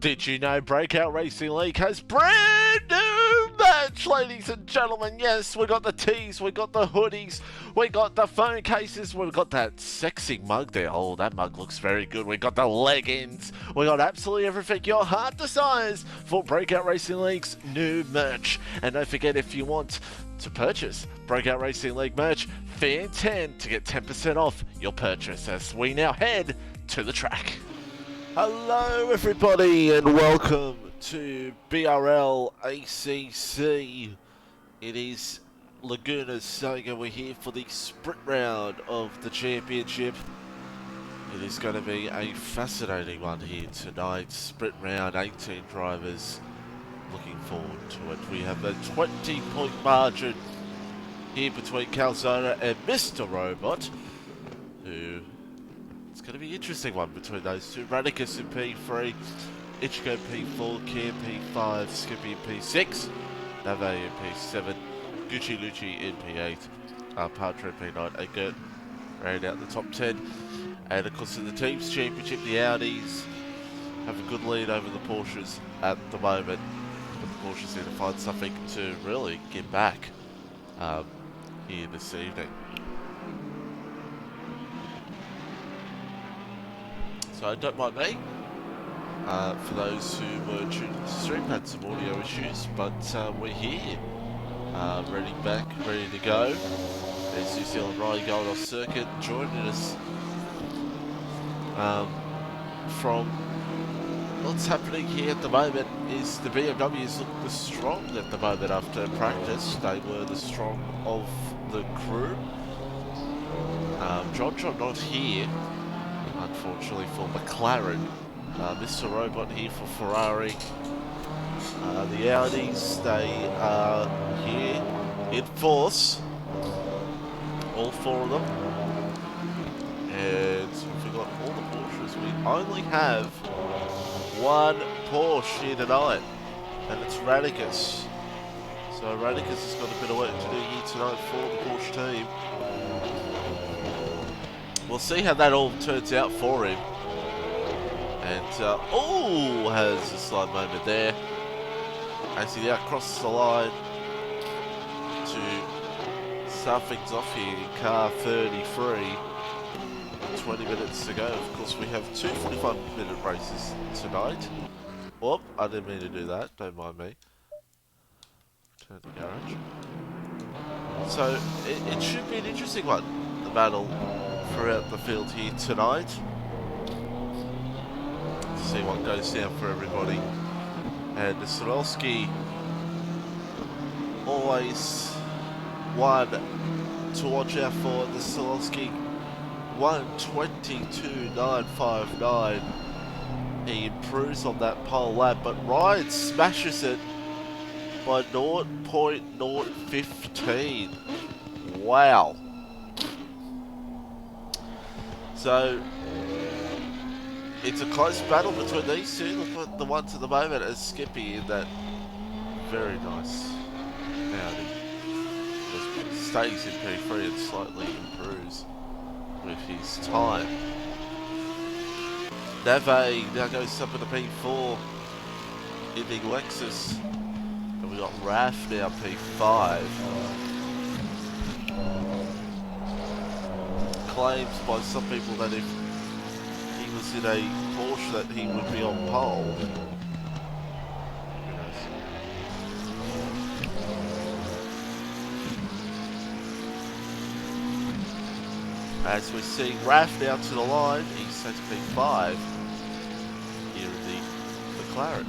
Did you know Breakout Racing League has brand new merch, ladies and gentlemen? Yes, we got the tees, we got the hoodies, we got the phone cases, we got that sexy mug there. Oh, that mug looks very good. We got the leggings, we got absolutely everything your heart desires for Breakout Racing League's new merch. And don't forget, if you want to purchase Breakout Racing League merch, fan 10 to get 10% off your purchase as we now head to the track. Hello everybody and welcome to BRL ACC. It is Laguna Seca. We're here for the sprint round of the championship. It is going to be a fascinating one here tonight. Sprint round, 18 drivers. Looking forward to it. We have a 20-point margin here between Calzona and Mr. Robot, who... It's going to be an interesting one between those two. Radicus in P3, Ichigo P4, Cam P5, Skippy in P6, Nave in P7, Gucci Lucci in P8, Patra in P9, and Gert round out the top 10. And of course in the Teams Championship, the Audis have a good lead over the Porsches at the moment. But the Porsches need to find something to really get back here this evening. So don't mind me, for those who were tuning to the stream, had some audio issues, but we're here, ready to go. There's New Zealand Rally going off circuit, joining us from what's happening here at the moment is the BMWs look the strong at the moment after practice. They were the strong of the crew. John not here, unfortunately for McLaren. Mr. Robot here for Ferrari. The Audis, they are here in force. All four of them. And we've got all the Porsches. We only have one Porsche here tonight, and it's Radicus. So Radicus has got a bit of work to do here tonight for the Porsche team. We'll see how that all turns out for him. And, oh, has a slight moment there. As he now crosses the line to start things off here in car 33. 20 minutes to go. Of course, we have two 45-minute races tonight. Whoop, I didn't mean to do that. Don't mind me. Turn the garage. So, it should be an interesting one. The battle throughout the field here tonight. See what goes down for everybody. And the Sorelski, always one to watch out for. The Sorelski 1:22.959. He improves on that pole lap, but Ryan smashes it by 0.015. Wow. So, it's a close battle between these two. Look at the ones at the moment as Skippy in that very nice Audi. Just stays in P3 and slightly improves with his time. Nave now goes up in the P4 in the Lexus. And we got Raf now P5. Claims by some people that if he was in a Porsche that he would be on pole. As we're seeing Raf now to the line, he's set to P5 here in the McLaren.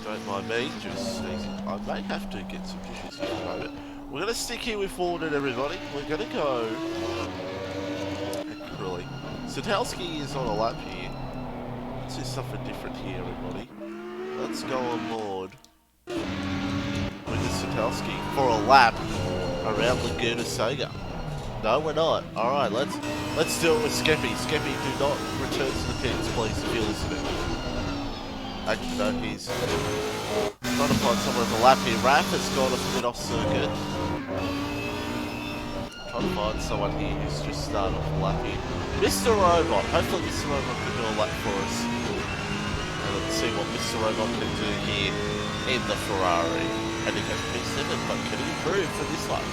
Don't mind me, just sneezing. I may have to get some tissues here in a moment. We're going to stick here with Forden, everybody. We're going to go acrylic. Satalski is on a lap here. Let's do something different here, everybody. Let's go on board with the Satalski for a lap around Laguna Seca. No, we're not. Alright, let's do it with Skeppy. Skeppy, do not return to the pits, please, if you're listening. Actually, no, he's trying to find somewhere in the lap here. Raf has got a bit off circuit. Trying to find someone here who's just started off lapping. Mr. Robot. Hopefully Mr. Robot can do a lap for us. And let's see what Mr. Robot can do here in the Ferrari. And he goes P7, but can he improve for this lap?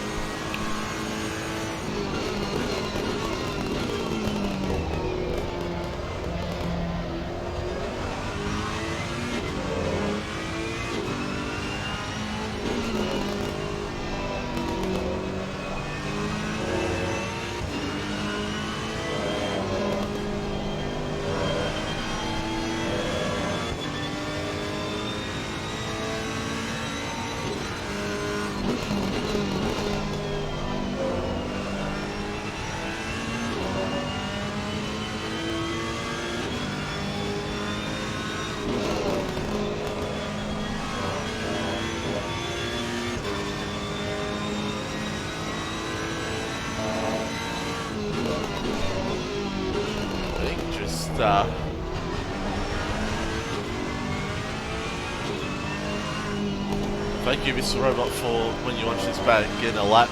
Thank you, Mr. Robot, for when you watch this back, getting a lap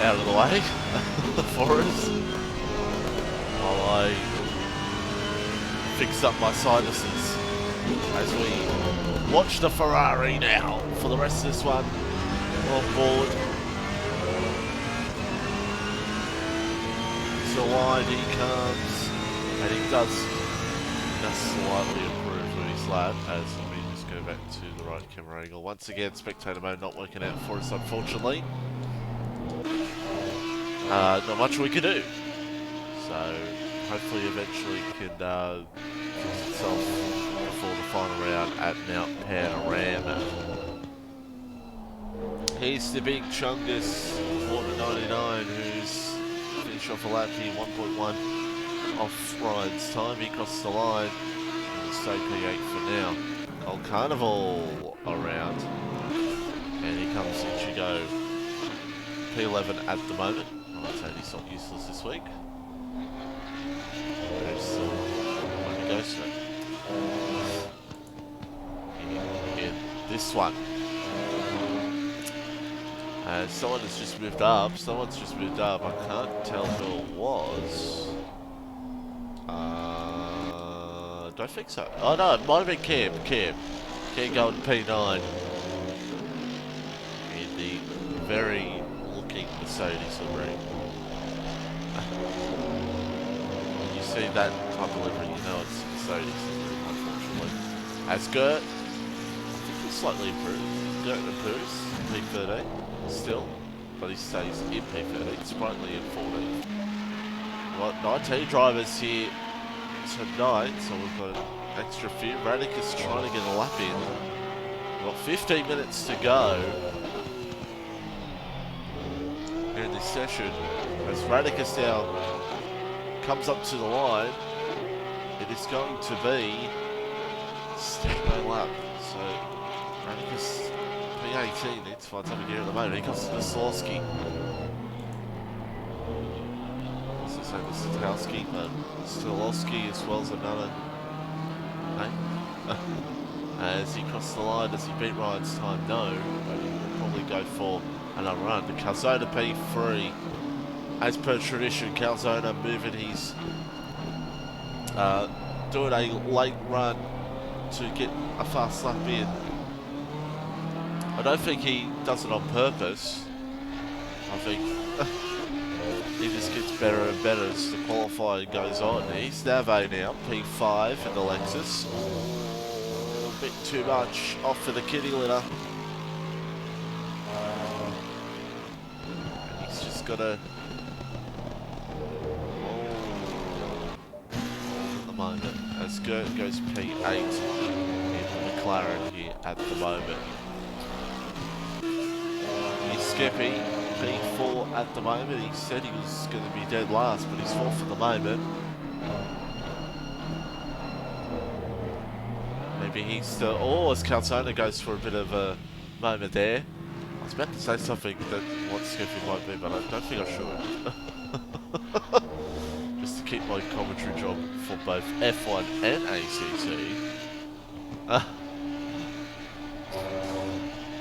out of the way for us while I fix up my sinuses as we watch the Ferrari now for the rest of this one on board. So wide he comes, and he does slightly improve with his lap as we just go back to the right camera angle. Once again, spectator mode not working out for us, unfortunately. Not much we can do. So hopefully eventually can fix itself before the final round at Mount Panorama. Here's the big Chungus, 499, who's finished off a lap here, 1.1 off Ryan's time. He crossed the line. Stay P8 for now. Gold Carnival around. And here comes Ichigo. P11 at the moment. I'd say he's not useless this week. There's still one to go straight. In this one. Someone has just moved up. Someone's just moved up. I can't tell who it was. Don't think so. Oh no, it might have been Cam. Cam going P9. In the very looking Mercedes livery. When you see that type of livery, you know it's Mercedes, unfortunately. As Gert, I think he's slightly improved. Gert improves, P13 still, but he stays in P13, Sprightly in 14. Got 19 drivers here tonight, so we've got an extra few. Radicus trying to get a lap in. We've got 15 minutes to go in this session. As Radicus now comes up to the line, it is going to be standby lap. So Radicus P18 needs to find something here at the moment. He comes to Slawski. This is Howski, but Stolowski as well as another. As he crossed the line, does he beat Ryan's time? No, but he will probably go for another run. The Calzona P3, as per tradition, Calzona moving his, doing a late run to get a fast lap in. I don't think he does it on purpose. I think he just gets better and better as the qualifying goes on. He's Nave now, P5 in the Lexus. A bit too much off for the kitty litter. And he's just got to... at the moment, as Gert goes P8 in McLaren here at the moment. He's Skippy. P4 at the moment. He said he was going to be dead last, but he's fourth at the moment. Maybe he's still... Oh, as Calzona goes for a bit of a moment there. I was about to say something that what Skippy might be, but I don't think I should. Just to keep my commentary job for both F1 and ACC.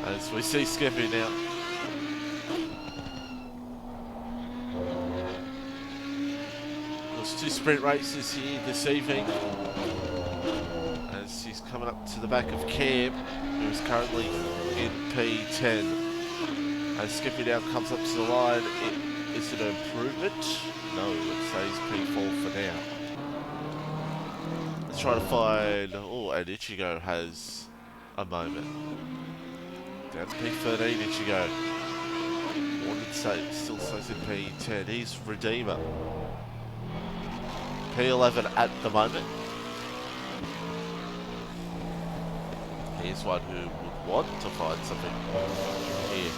As we see Skippy now. sprint races here this evening. As he's coming up to the back of Cam, who's currently in P10. As Skippy now comes up to the line, is it an improvement? No, it says P4 for now. Let's try to find... Oh, and Ichigo has a moment. Down to P13, Ichigo. Warden still says in P10. He's Redeemer. P11 at the moment. Here's one who would want to find something here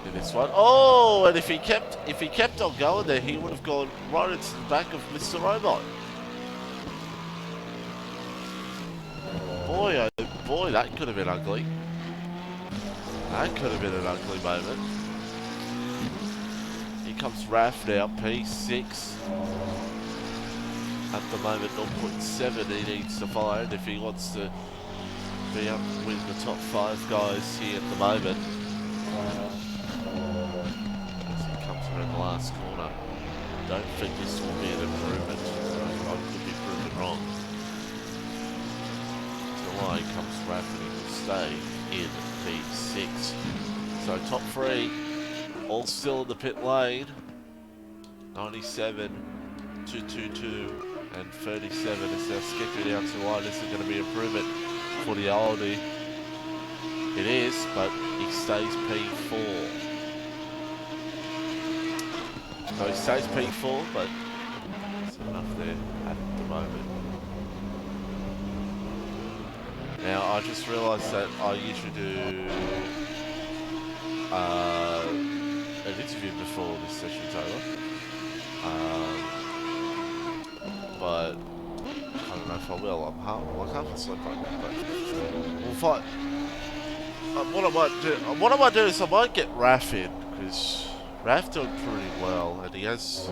in this one. Oh, and if he kept on going there, he would have gone right into the back of Mr. Robot. Boy, oh boy, that could have been ugly. That could have been an ugly moment. Here comes Raph now, P6. At the moment, 0.7 he needs to find if he wants to be up with the top 5 guys here at the moment. As he comes around the last corner. Don't think this will be an improvement. I could be proven wrong. The line comes Raph and he will stay in P6. So top 3, all still in the pit lane. 97, 222. And 37 is now skipping down to the line. This is going to be improvement for the oldie. It is, but he stays P4. So he stays P4, but there's enough there at the moment. Now, I just realised that I usually do an interview before this session's over. But I don't know if I will. I'm half asleep right now, but we'll fight. What I might do is I might get Raph in, because Raph doing pretty well, and he has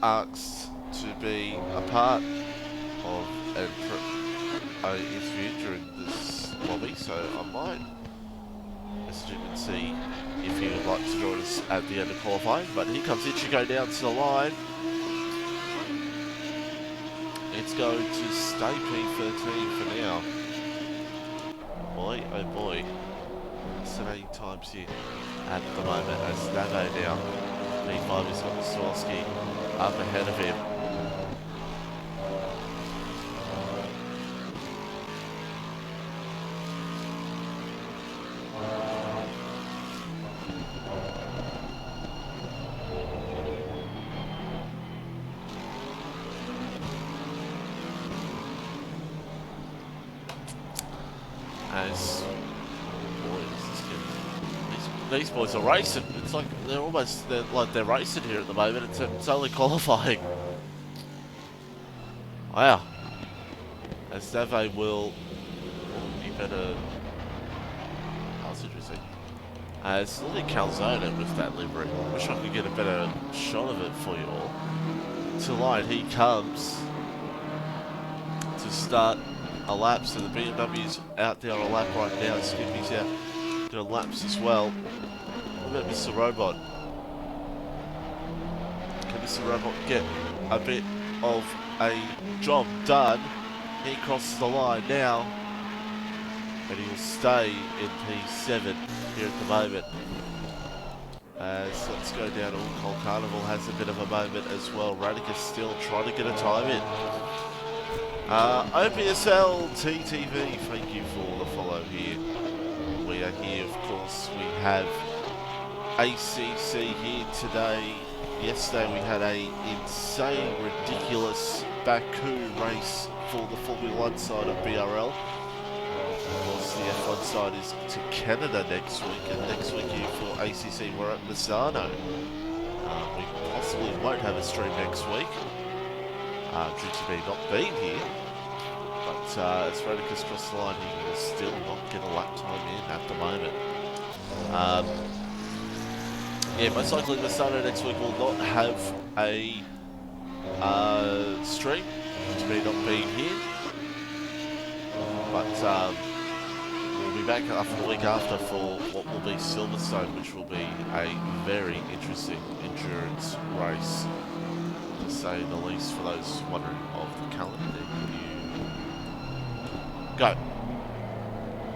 asked to be a part of an interview during this lobby, so I might message him and see if he would like to join us at the end of qualifying. But here comes Ichigo down to the line. It's going to stay P13 for now. Boy, oh boy. Fascinating times here at the moment as Navo now. P5 is got Swarovski up ahead of him. As these boys are racing. It's like they're racing here at the moment. It's only qualifying. Wow. As Nave will be better. How's it interesting? As Lily Calzona with that livery. Wish I could get a better shot of it for you all. To line, he comes to start a lap, so the BMW's out there on a lap right now. Skippy's out doing laps as well. What about Mr. Robot? Can Mr. Robot get a bit of a job done? He crosses the line now, and he will stay in P7 here at the moment. As let's go down to Cold Carnival has a bit of a moment as well. Radicus still trying to get a time in. OPSL TTV, thank you for the follow here. We are here, of course. We have ACC here today. Yesterday we had a insane, ridiculous Baku race for the Formula 1 side of BRL. Of course, the F1 side is to Canada next week, and next week here for ACC we're at Misano. We possibly won't have a stream next week. Due to me not being here, but as Radicus crossed the line, he will still not get a lap time in at the moment. Yeah, most likely the Saturday next week will not have a stream, due to me not being here, but we'll be back after the week after for what will be Silverstone, which will be a very interesting endurance race, to say the least, for those wondering of the calendar. Go.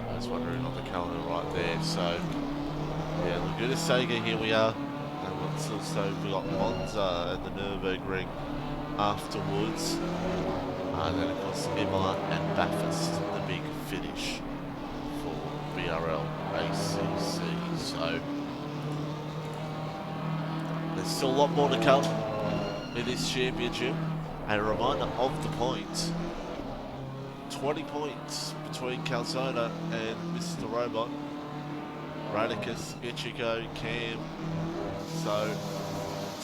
I was wondering on the calendar right there. So, yeah, Laguna Seca, here we are. And what's also, we got Monza and the Nürburgring afterwards. And then, of course, Imola and Bathurst, the big finish for BRL ACC. So, there's still a lot more to come in this championship. And a reminder of the points. 20 points between Calzona and Mr. Robot. Radicus, Ichigo, Cam. So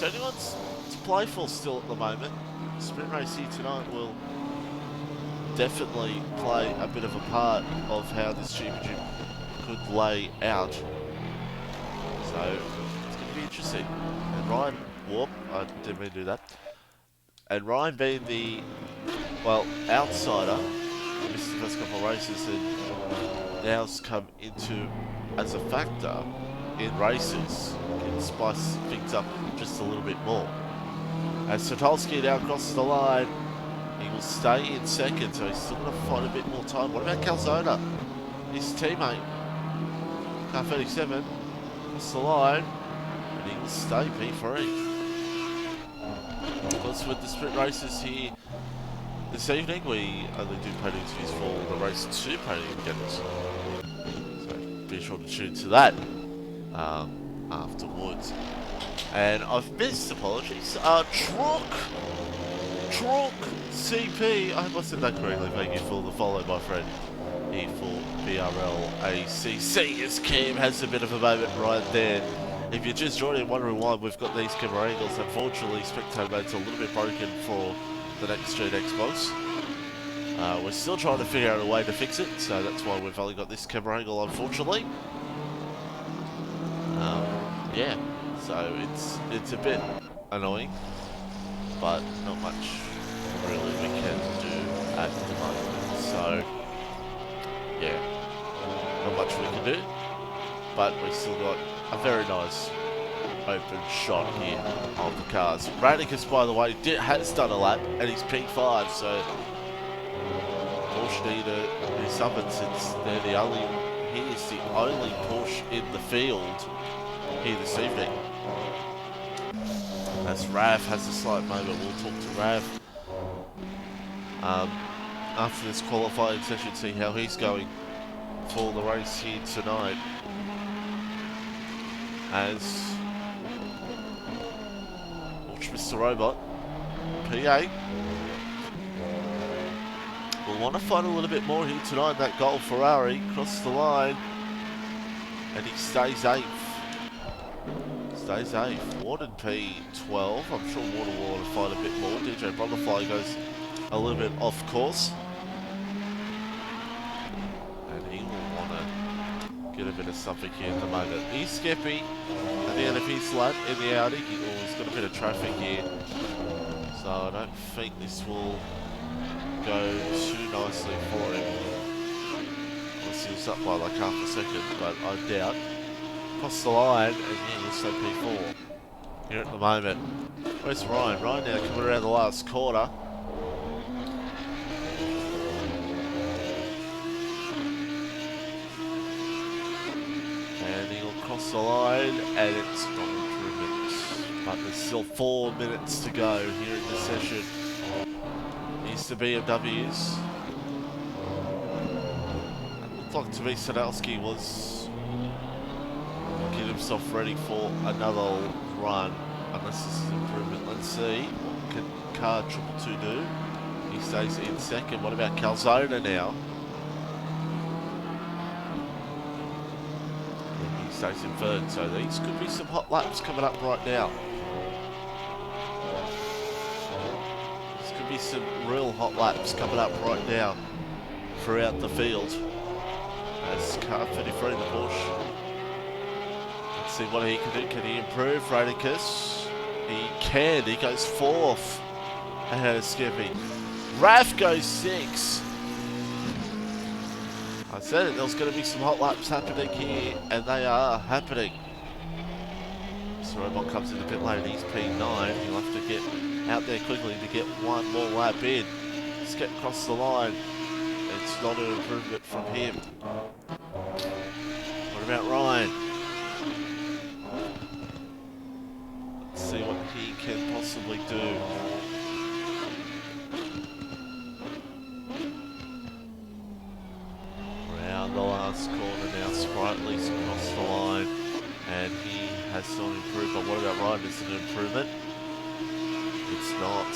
anyone's to play for still at the moment. Sprint race here tonight will definitely play a bit of a part of how this championship could lay out. So it's going to be interesting. And Ryan, whoop, I didn't mean to do that. And Ryan being the, well, outsider, missed the first couple of races and now's come into as a factor in races, can spice things up just a little bit more. As Sotolski now crosses the line, he will stay in second, so he's still going to find a bit more time. What about Calzona? His teammate, car 37, crosses the line, and he will stay P3. Of course, with the sprint races here this evening, we only do paid interviews for the race 2 podium getters. So be sure to tune to that afterwards. And I've missed, apologies. Truk CP. I hope I said that correctly. Thank you for the follow, my friend. Here for BRL ACC. As Cam has a bit of a moment right there. If you're just joining, wondering why we've got these camera angles, unfortunately, spectator mode's a little bit broken for the next gen Xbox. We're still trying to figure out a way to fix it, so that's why we've only got this camera angle, unfortunately. Yeah, so it's a bit annoying, but not much really we can do at the moment. So yeah, not much we can do, but we still got a very nice open shot here of the cars. Radicus, by the way, has done a lap and he's P5, so Porsche need to do something since they're the only, he is the only Porsche in the field here this evening. As Rav has a slight moment, we'll talk to Rav after this qualifying session, see how he's going for the race here tonight. As watch Mr. Robot, P8. We'll want to find a little bit more here tonight. That Gold Ferrari crosses the line and he stays 8th. Stays 8th. Warden P12. I'm sure Warden will want to find a bit more. DJ Bronderfly goes a little bit off course. And he will want to get a bit of something here at the moment. He's Skeppy at the end of his lap in the Audi. He's got a bit of traffic here. So I don't think this will go too nicely for him. Unless he was up by like half a second, but I doubt. Cross the line, and yeah, he'll stay P4 here at the moment. Where's Ryan? Ryan now coming around the last corner. And he'll cross the line, and it's not improvement. But there's still 4 minutes to go here in the session. Here's the BMWs. It looked like to me Sadowski was getting himself ready for another run, unless this is improvement. Let's see, what can car 222 do? He stays in second. What about Calzona now? He stays in third, so these could be some hot laps coming up right now. Be some real hot laps coming up right now throughout the field. As car 33, the Porsche. Let's see what he can do. Can he improve? Radicus. He can. He goes 4th ahead of Skippy. Raf goes 6th. I said it, there was going to be some hot laps happening here, and they are happening. So Robot comes in the pit lane, he's P9. He'll have to get out there quickly to get one more lap in. Let's get across the line. It's not an improvement from him. What about Ryan? Let's see what he can possibly do. Around the last corner now, Sprightly's across the line, and he has not improved. But what about Ryan? Is it an improvement? It's not.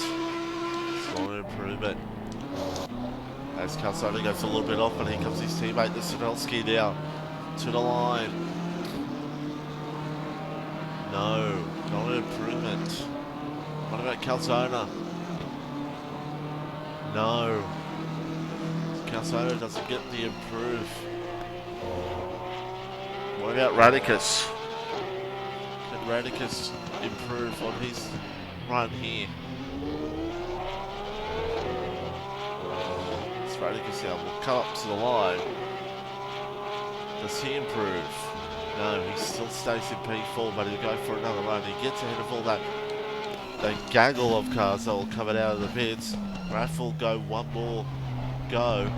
It's not an improvement. As Calzone goes a little bit off, and here comes his teammate, the Sinelski now, to the line. No, not an improvement. What about Calzone? No. Calzone doesn't get the improve. What about Radicus? Can Radicus improve on his run here? Radicus now will come up to the line. Does he improve? No, he still stays in P4, but he'll go for another run. He gets ahead of all that gaggle of cars that will coming out of the pits. Raph will go one more go.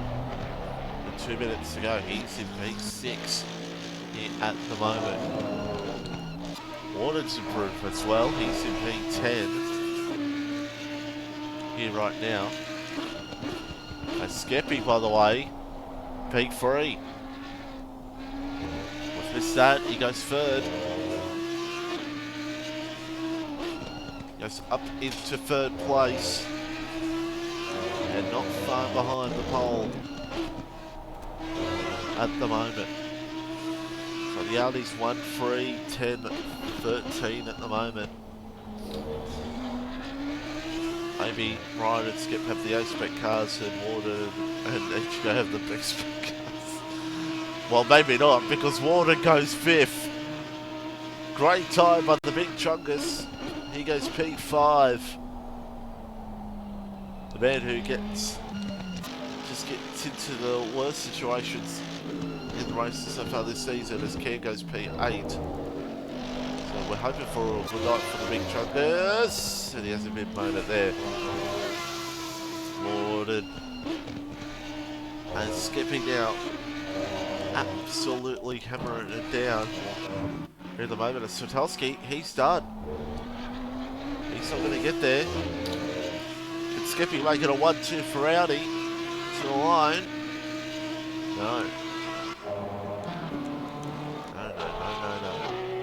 And 2 minutes to go. He's in P6 here at the moment. Warden's improved as well. He's in P10 here right now. Skeppy, by the way, P3. With that, he goes third. Goes up into third place. And not far behind the pole at the moment. So the Audi's 1, 3, 10, 13 at the moment. Maybe Ryan and Skip have the A-Spec cars and Warden and each go have the B-Spec cars. Well, maybe not, because Warden goes 5th. Great time by the Big Chungus. He goes P5. The man who gets into the worst situations in the races so far this season as Cam goes P8. So we're hoping for a good night for the Big Chungus. And he has a mid-moment there. Warden. And Skipping now. Absolutely hammering it down. Here at the moment is Sotelsky. He's done. He's not going to get there. Can Skippy make it a 1-2 for Audi? To the line. No. No.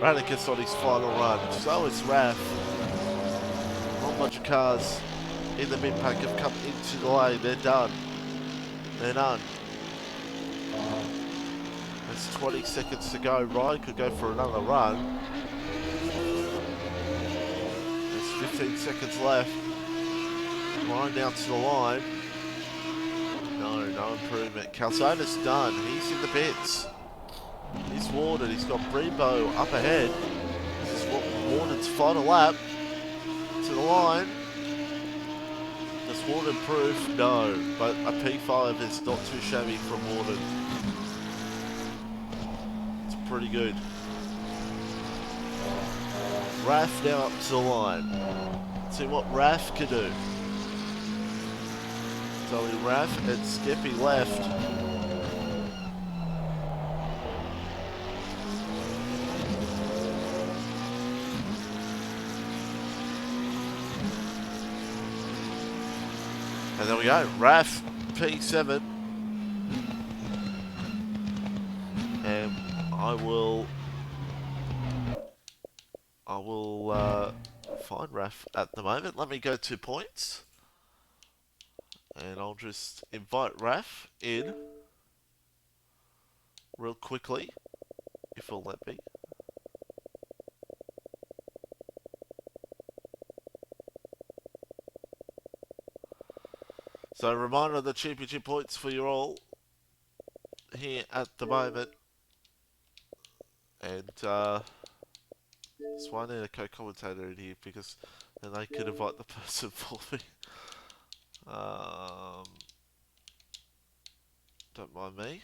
Radicus on his final run. So is Raf. A whole bunch of cars in the mid-pack have come into the lane. They're done. They're done. There's 20 seconds to go. Ryan could go for another run. There's 15 seconds left. Ryan down to the line. No improvement. Calzone's done. He's in the pits. He's Warden. He's got Brebo up ahead. This is Warden's final lap. To the line. Does Warden improve? No. But a P5 is not too shabby from Warden. It's pretty good. Raf now up to the line. See what Raf can do. So Raf and Skippy left. And there we go, Raf P7. And I will find Raf at the moment. Let me go to points. And I'll just invite Raf in real quickly, if he'll let me. So a reminder of the championship points for you all here at the moment. And that's why I need a co-commentator in here, because then they could invite the person for me. Don't mind me.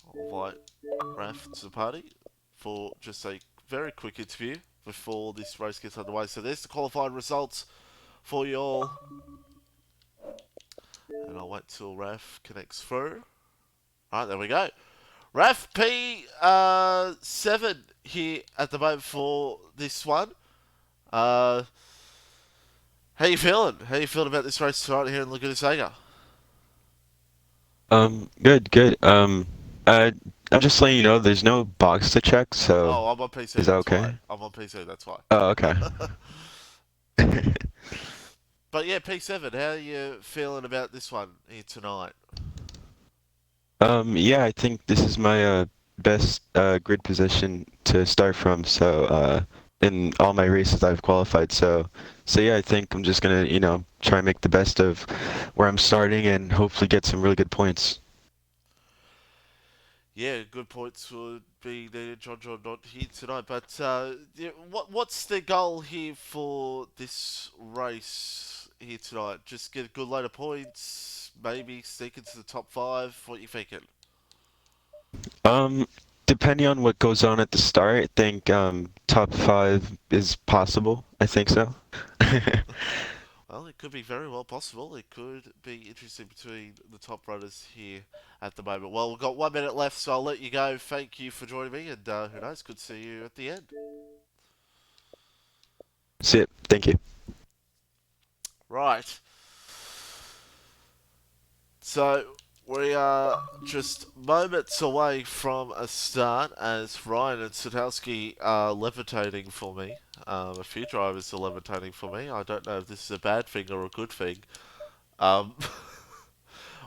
I'll invite Raf to the party for just a very quick interview before this race gets underway. So there's the qualified results for you all. And I'll wait till Raf connects through. Alright, there we go. Raf P7 here at the moment for this one. How you feeling? How you feeling about this race tonight here in Laguna Seca? Good. I'm just letting you know there's no box to check, so Oh, I'm on PC, is that that's okay? why. I'm on PC, that's why. Oh, okay. But yeah, P7, how are you feeling about this one here tonight? Yeah, I think this is my best grid position to start from. So, in all my races I've qualified. So yeah, I think I'm just gonna, try and make the best of where I'm starting and hopefully get some really good points. Yeah, good points would be needed. John not here tonight, but yeah, what's the goal here for this race here tonight? Just get a good load of points, maybe sneak into the top five. What you thinking? Um, Depending on what goes on at the start, I think top five is possible. I think so. Well, it could be very well possible. It could be interesting between the top runners here at the moment. Well, we've got 1 minute left, so I'll let you go. Thank you for joining me, and who knows, good to see you at the end. See it. Thank you. Right. So we are just moments away from a start as Ryan and Sutowski are levitating for me. A few drivers are levitating for me. I don't know if this is a bad thing or a good thing. Um,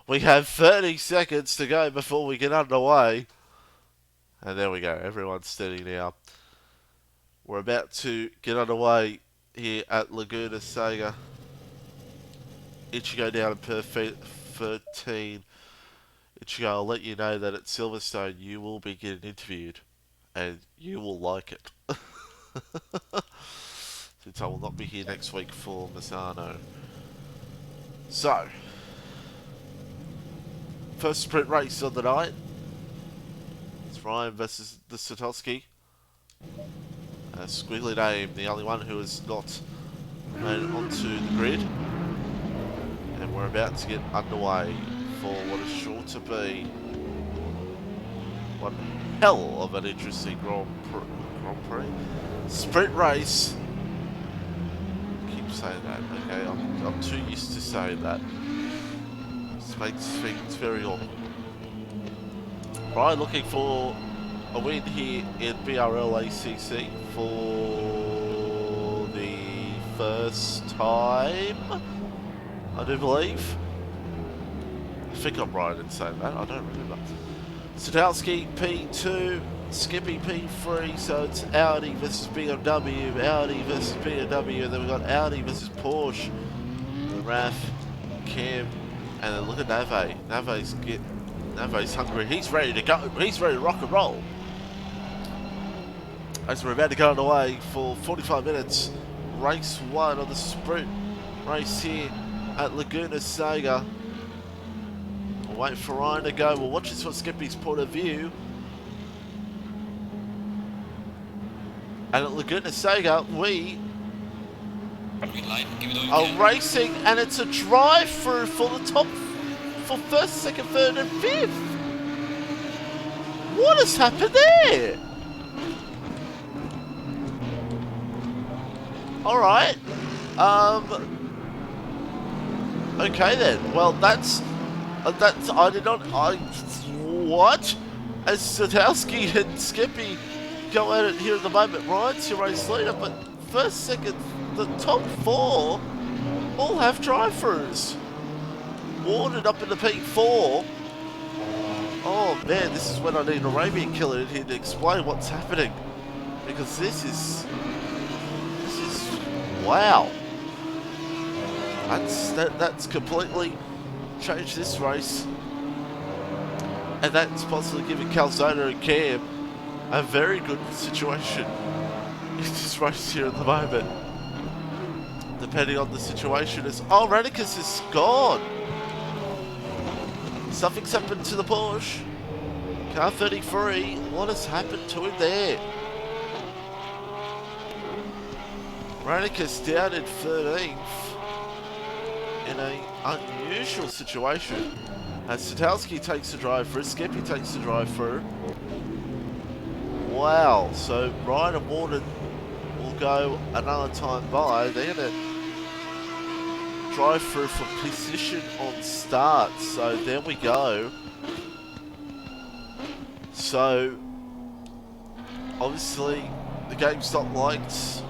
we have 30 seconds to go before we get underway. And there we go. Everyone's steady now. We're about to get underway here at Laguna Seca. Ichigo down in per 13. Ichigo, I'll let you know that at Silverstone you will be getting interviewed. And you will like it. Since I will not be here next week for Misano. So, first sprint race of the night. It's Ryan versus the Satoshi. Squiggly name, the only one who has not made it onto the grid. And we're about to get underway for what is sure to be one hell of an interesting Grand Prix. Sprint race. Keep saying that, okay? I'm too used to saying that. This makes things very awkward. Ryan looking for a win here in BRL ACC for the first time, I do believe. I think I'm right in saying that, I don't remember. Sadowski P2, Skippy P3, so it's Audi versus BMW, Audi versus BMW, and then we've got Audi versus Porsche, Raf, Cam, and then look at Nave. Nave's hungry, he's ready to go, he's ready to rock and roll. As we're about to go underway for 45 minutes, race 1 of the sprint race here at Laguna Seca. We'll wait for Ryan to go. We'll watch this from Skippy's point of view. And at Laguna Seca, we are racing, and it's a drive-through for the top, for first, second, third, and fifth. What has happened there? Alright. Okay then. Well, that's what? As Sadowski and Skippy go at it here at the moment. Ryan's your race leader, but first, second, the top 4 all have drive-throughs. Warden up in the P4. Oh man, this is when I need a Arabian killer in here to explain what's happening. Because this is wow. That's completely changed this race. And that's possibly giving Calzona and Cam a very good situation in this race here at the moment. Depending on the situation, oh, Radikus is gone. Something's happened to the Porsche. Car 33, what has happened to him there? Ranikus down in 13th in an unusual situation. As Satowski takes the drive through, Skeppy takes the drive through. Wow, so Ryan and Warden will go another time by. They're going to drive through for position on start. So there we go. So obviously the game's not liked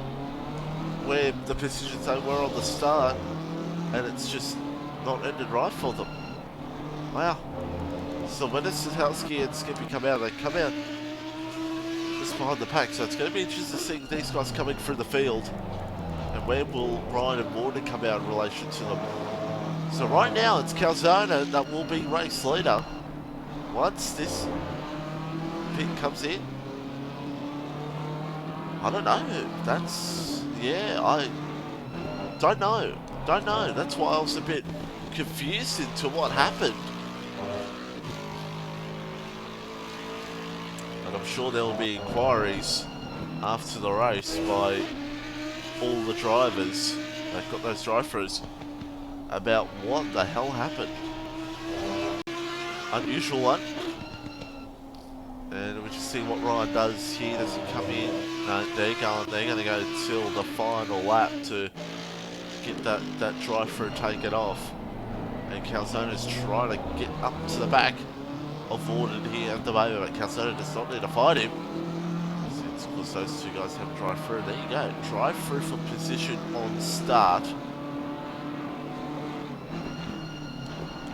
where the positions they were on the start, and it's just not ended right for them. Wow. So when Satowski and Skippy come out, they come out just behind the pack. So it's going to be interesting to see these guys coming through the field. And where will Ryan and Warden come out in relation to them? So right now it's Calzona that will be race leader. Once this pit comes in, I don't know. That's, yeah, I don't know. Don't know. That's why I was a bit confused into what happened. And I'm sure there will be inquiries after the race by all the drivers that got those drive-throughs about what the hell happened. Unusual one. And we just see what Ryan does here. Does he come in? No, they're going to go till the final lap to get that drive-through taken off. And Calzone's trying to get up to the back of Warden here at the moment. Calzone does not need to fight him. Since, of course, those two guys have a drive-through. There you go. Drive-through for position on start.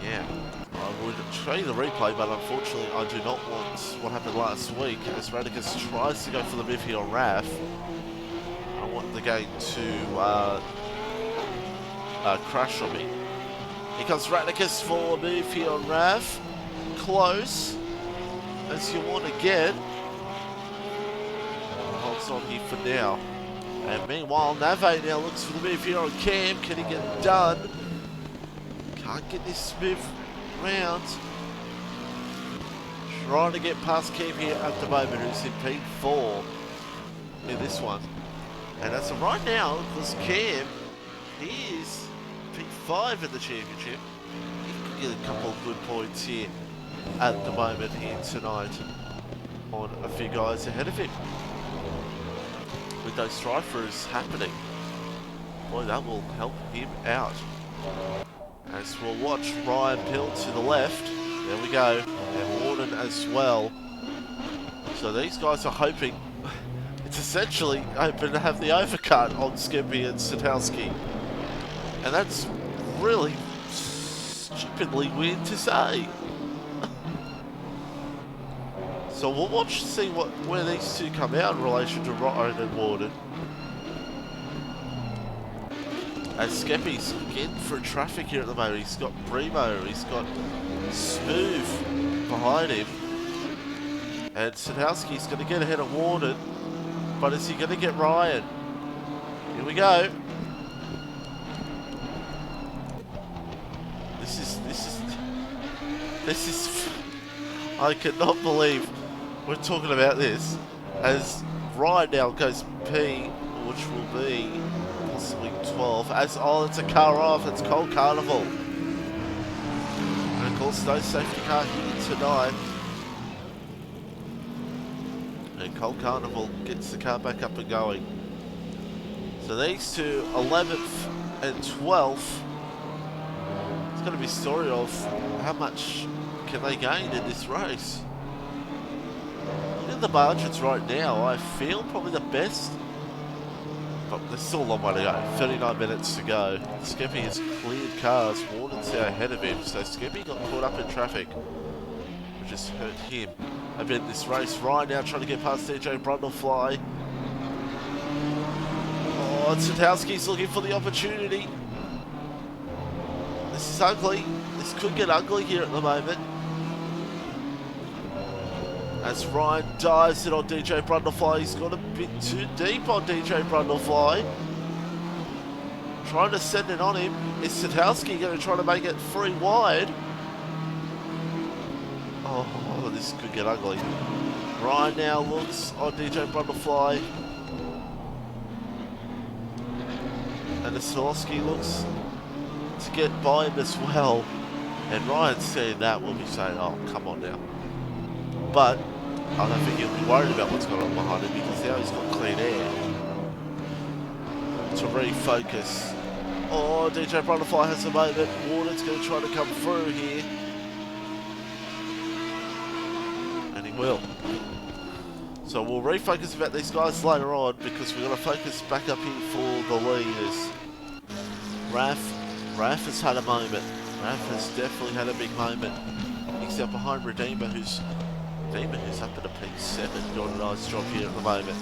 Yeah. I would show you the replay, but unfortunately I do not want what happened last week as Radikus tries to go for the move here on Raf. I want the game to crash on me. Here comes Radikus for a move here on Raf. Close as you want to get. Holds on here for now. And meanwhile, Nave now looks for the move here on Cam. Can he get it done? Can't get this move round. Trying to get past Cam here at the moment, who's in P4 in this one. And that's right now, because Cam, he is P5 in the championship. He could get a couple of good points here at the moment here tonight on a few guys ahead of him. With those drive-throughs happening, boy, that will help him out. As we'll watch Ryan Pill to the left. There we go. And Warden as well. So these guys are hoping, it's essentially hoping to have the overcut on Skippy and Satowski. And that's really stupidly weird to say. So we'll watch to see where these two come out in relation to Ryan and Warden. As Skeppy's getting through traffic here at the moment. He's got Primo, he's got Smooth behind him. And Satowski's going to get ahead of Warden. But is he going to get Ryan? Here we go. This is I cannot believe we're talking about this. As Ryan now goes P, which will be possibly 12. As, oh, it's a car off. It's Cold Carnival. And of course, no safety car here tonight. And Cold Carnival gets the car back up and going. So these two, 11th and 12th. It's going to be a story of how much can they gain in this race. Look at the margins right now. I feel probably the best. But there's still a long way to go. 39 minutes to go. Skippy has cleared cars. Warden's there ahead of him. So Skippy got caught up in traffic, which has hurt him a bit in this race. Ryan now trying to get past DJ Brundlefly. Oh, Satowski's looking for the opportunity. This is ugly. This could get ugly here at the moment. As Ryan dives it on DJ Brundlefly. He's got a bit too deep on DJ Brundlefly. Trying to send it on him. Is Satowski going to try to make it free wide? Oh, this could get ugly. Ryan now looks on DJ Butterfly. And Asilowski looks to get by him as well. And Ryan seeing that will be saying, oh, come on now. But I don't think he'll be worried about what's going on behind him because now he's got clean air to refocus. Oh, DJ Butterfly has a moment. Warden's going to try to come through here. And he will. So we'll refocus about these guys later on because we're going to focus back up here for the leaders. Raf has had a moment. Raf has definitely had a big moment. He's out behind Redeemer who's up at a P7 doing a nice job here at the moment.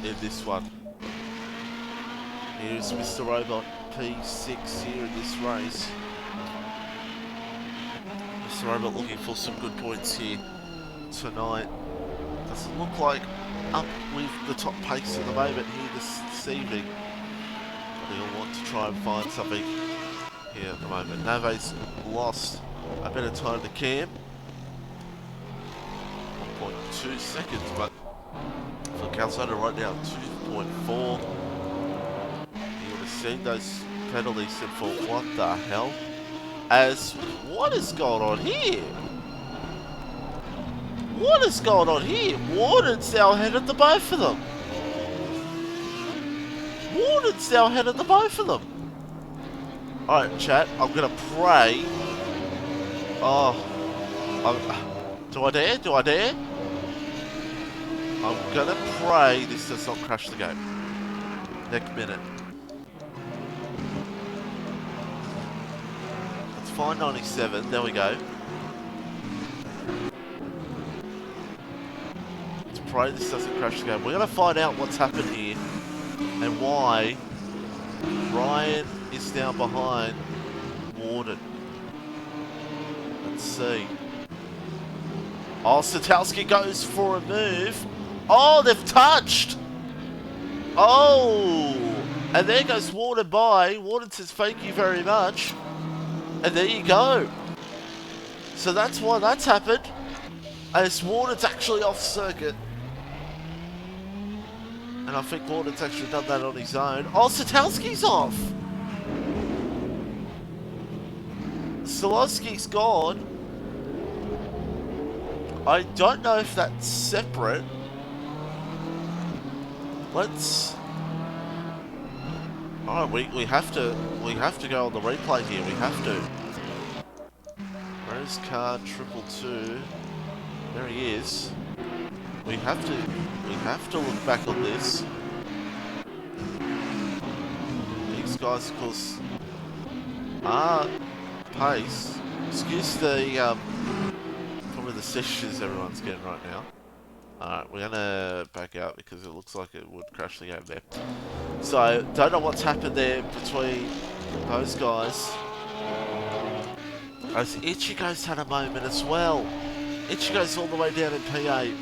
In this one. Here's Mr. Robot P6 here in this race. Mr. Robot looking for some good points here tonight. Doesn't look like up with the top pace at the moment here this evening. But he'll want to try and find something here at the moment. Nave's lost a bit of time to Cam. 1.2 seconds, but for Calzada right now 2.4. You would have seen those penalties and thought, what the hell? What is going on here? What is going on here? Warden's now ahead of the both of them. Warden's now ahead of the both of them. Alright, chat, I'm gonna pray. Oh. Do I dare? Do I dare? I'm gonna pray this does not crash the game. Next minute. It's 597, there we go. Let's pray this doesn't crash the game. We're gonna find out what's happened here and why Ryan is now behind Warden. Let's see. Oh, Satowski goes for a move. Oh, they've touched. Oh, and there goes Warden by. Warden says thank you very much. And there you go. So that's why that's happened. As Warden's actually off circuit. And I think Warden's actually done that on his own. Oh, Satowski's off. Solowski's gone. I don't know if that's separate. Let's. Alright, we have to go on the replay here. We have to. Rose card 222. There he is. We have to look back on this. These guys, of course, are pace. Excuse the probably the sessions everyone's getting right now. Alright, we're gonna back out because it looks like it would crash the game there. So, don't know what's happened there between those guys. As Ichigo's had a moment as well. Ichigo's all the way down in P8.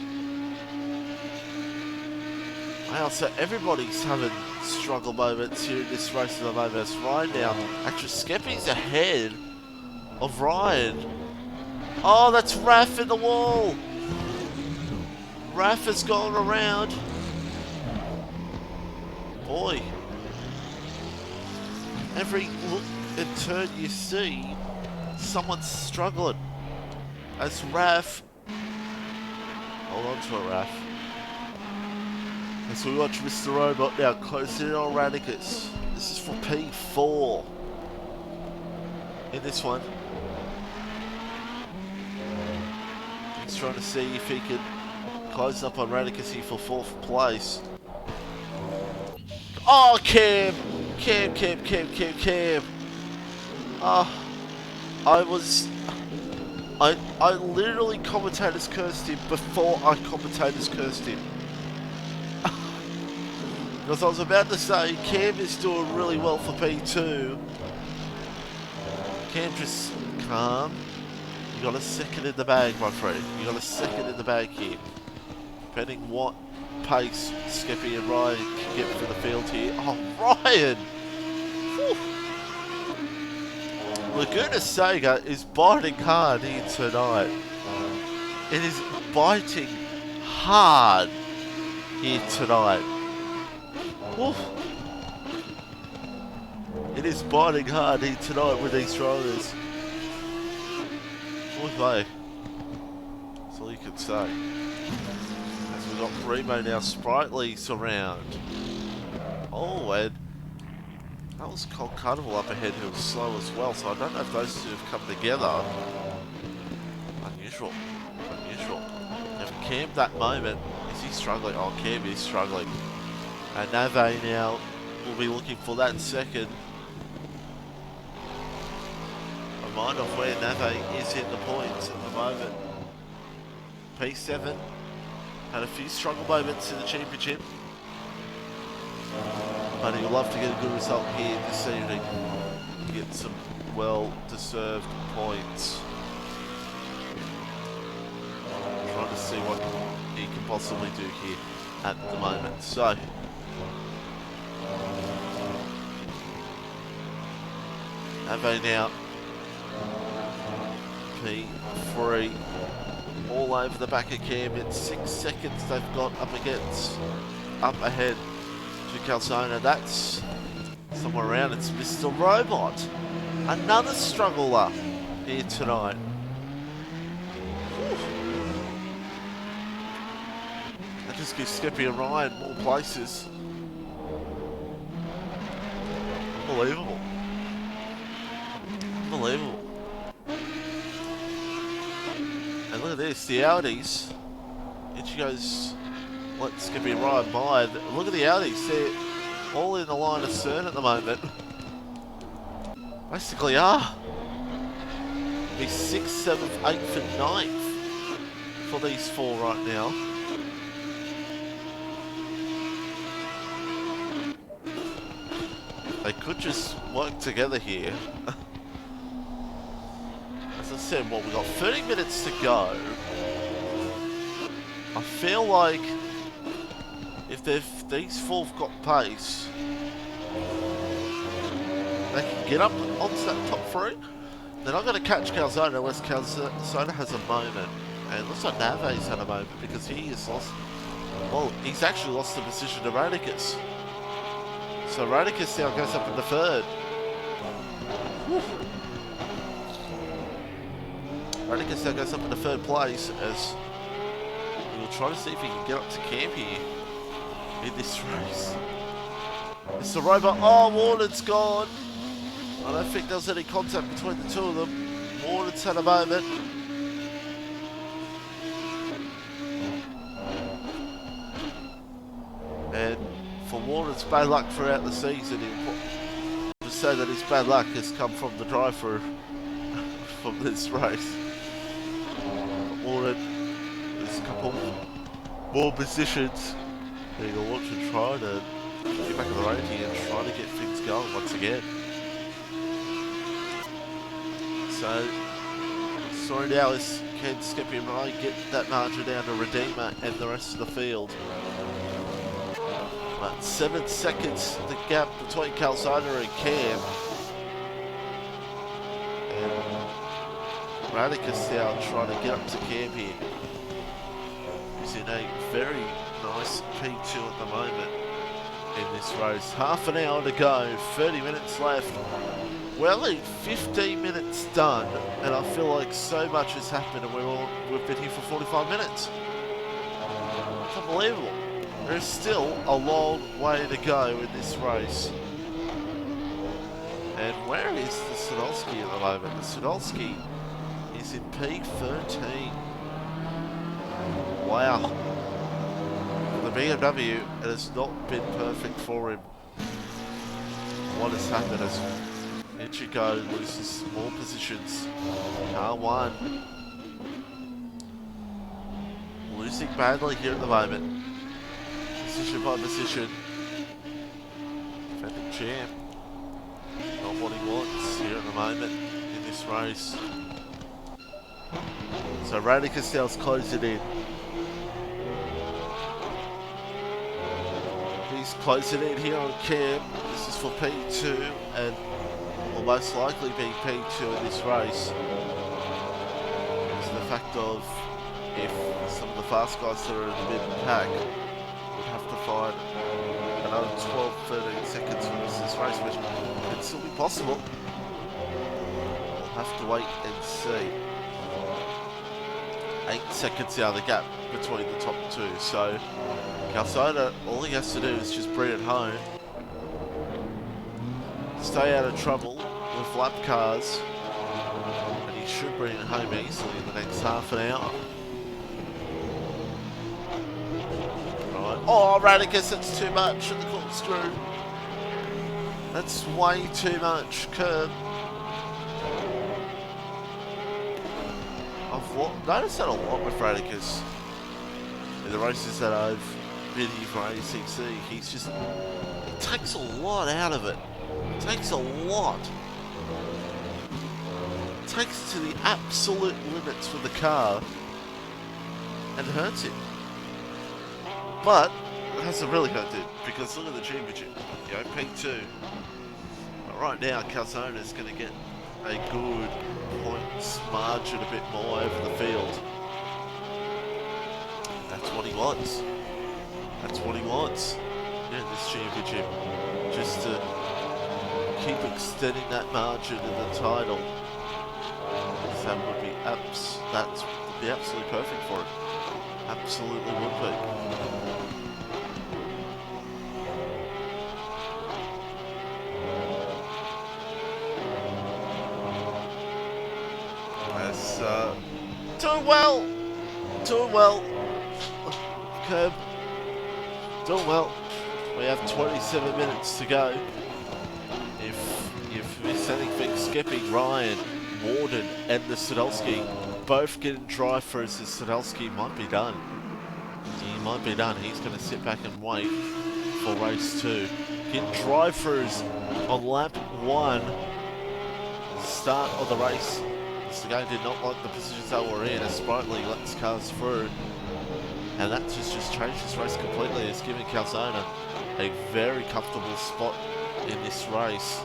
Wow, so everybody's having struggle moments here in this race at the moment. It's Ryan now. Actually, Skeppy's ahead of Ryan. Oh, that's Raf in the wall. Raf has gone around. Boy. Every look and turn you see, someone's struggling. As Raf. Hold on to it, Raf. As we watch Mr. Robot now closing in on Radicus. This is for P4. In this one. He's trying to see if he can close up on Radicus here for 4th place. Oh, Cam! Cam. Oh, I literally commentators cursed him before I commentators cursed him. Because I was about to say, Cam is doing really well for P2. Cam just calm. You got a second in the bag, my friend. You got a second in the bag here. Depending what pace Skeppy and Ryan can get for the field here. Oh, Ryan! Whew. Laguna Seca is biting hard here tonight. It is biting hard here tonight. Oof. It is biting hard here tonight with these riders. Good play. That's all you can say. As we've got Remo now sprightly surround. Oh, and that was Cold Carnival up ahead who was slow as well, so I don't know if those two have come together. Unusual. Unusual. And Cam that moment, is he struggling? Oh, Cam is struggling. And Nave now will be looking for that second. A mind of where Nave is in the points at the moment. P7 had a few struggle moments in the championship. But he'd love to get a good result here this evening. Get some well-deserved points. Trying to see what he can possibly do here at the moment. So, Ave now, P3, all over the back of Cam. It's 6 seconds they've got up ahead to Calzona. That's somewhere around. It's Mr. Robot. Another struggler here tonight. That just gives Skippy and Ryan more places. Unbelievable. Unbelievable. And look at this, the Audis. Here she goes. Let Skippy and Ryan by. Look at the Audis. They're all in the line of CERN at the moment. Basically are. Be 6th, 7th, 8th and 9th for these four right now. They could just work together here. As I said, well, we've got 30 minutes to go. I feel like if these four have got pace, they can get up onto that top three. They're not going to catch Calzona unless Calzona has a moment. And it looks like Nave's had a moment because he has lost. Well, he's actually lost the position to Radicus. So Radicus now goes up in the third. Radicus now goes up in the third place as we'll try to see if he can get up to camp here in this race. It's the robot. Oh, Warden's gone. I don't think there's any contact between the two of them. Warden's had a moment. And for Warden's bad luck throughout the season, he'll just say that his bad luck has come from the drive-through from this race. Warden, there's a couple more positions. They're going to want to try to get back on the road here and try to get things going once again. So, sorry now is can Skippy and Ryan get that margin down to Redeemer and the rest of the field. But 7 seconds the gap between Calzona and Cam. And Radicus now trying to get up to Cam here. He's in a very nice P2 at the moment in this race. Half an hour to go, 30 minutes left. Well, in 15 minutes done, and I feel like so much has happened and we've been here for 45 minutes. It's unbelievable. There's still a long way to go in this race. And where is the Sadolski at the moment? The Sadolski is in P13. Wow. The BMW, it has not been perfect for him. What has happened is Ichigo loses more positions. Car 1. Losing badly here at the moment. Position by position. Defending champ. Not what he wants here at the moment in this race. So Radicus now's closing in. He's closing in here on Cam. This is for P2 and will most likely be P2 in this race is the fact of if some of the fast guys that are in the mid-pack would have to find another 12-13 seconds for this race, which could still be possible. We'll have to wait and see. 8 seconds out of the gap between the top two, so Calzona, all he has to do is just bring it home, stay out of trouble with lap cars, and he should bring it home easily in the next half an hour. Right. Oh, Radicus, that's too much in the corkscrew. That's way too much curb. I've noticed that a lot with Radicus in the races that I've been here for ACC. He takes a lot out of it. Takes a lot. Takes it to the absolute limits for the car and hurts it. But it hasn't really hurt it because look at the championship. You know, P2. But right now, Calzona is going to get a good points margin a bit more over the field. That's what he wants. That's what he wants in this championship. Just to keep extending that margin in the title. That would be absolutely perfect for him. Absolutely would be. Doing well. Curb. Doing well. We have 27 minutes to go. If you've missed anything, Skippy, Ryan, Warden, and the Sadowski both getting drive-throughs. The Sadowski might be done. He might be done. He's going to sit back and wait for race 2. Getting drive-throughs on lap 1. Start of the race. The game did not like the positions they were in as Sprightly lets cars through. And that just changed this race completely. It's giving Calzona a very comfortable spot in this race.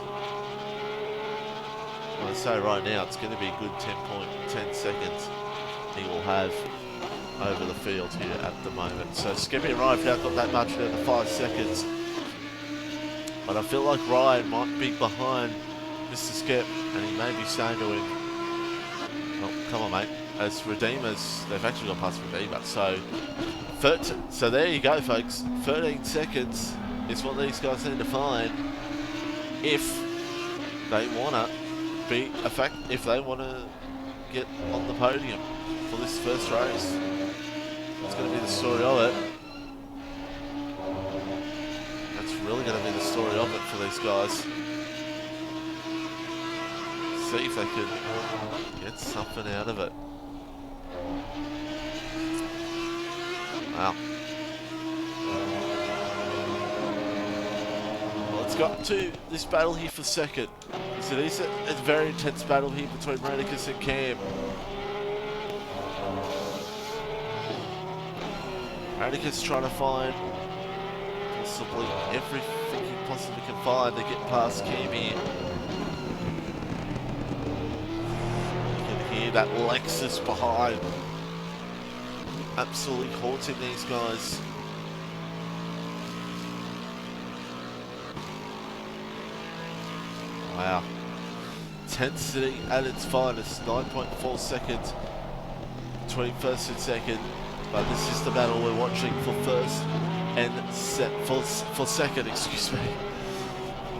I say right now, it's going to be a good 10 seconds he will have over the field here at the moment. So Skippy and Ryan have now got that much down to 5 seconds. But I feel like Ryan might be behind Mr. Skip, and he may be saying to him, oh, come on, mate. As Redeemers, they've actually got past Redeemer. So there you go, folks. 13 seconds is what these guys need to find if they want to be a fact, if they want to get on the podium for this first race. That's going to be the story of it. That's really going to be the story of it for these guys. See if they can get something out of it. Wow. Well, it's got to this battle here for second. So it is a very intense battle here between Radicus and Cam. Radicus trying to find possibly everything he possibly can find to get past Cam here. You can hear that Lexus behind. Absolutely haunting these guys. Wow. Intensity at its finest. 9.4 seconds between first and second. But this is the battle we're watching for first and for second, excuse me.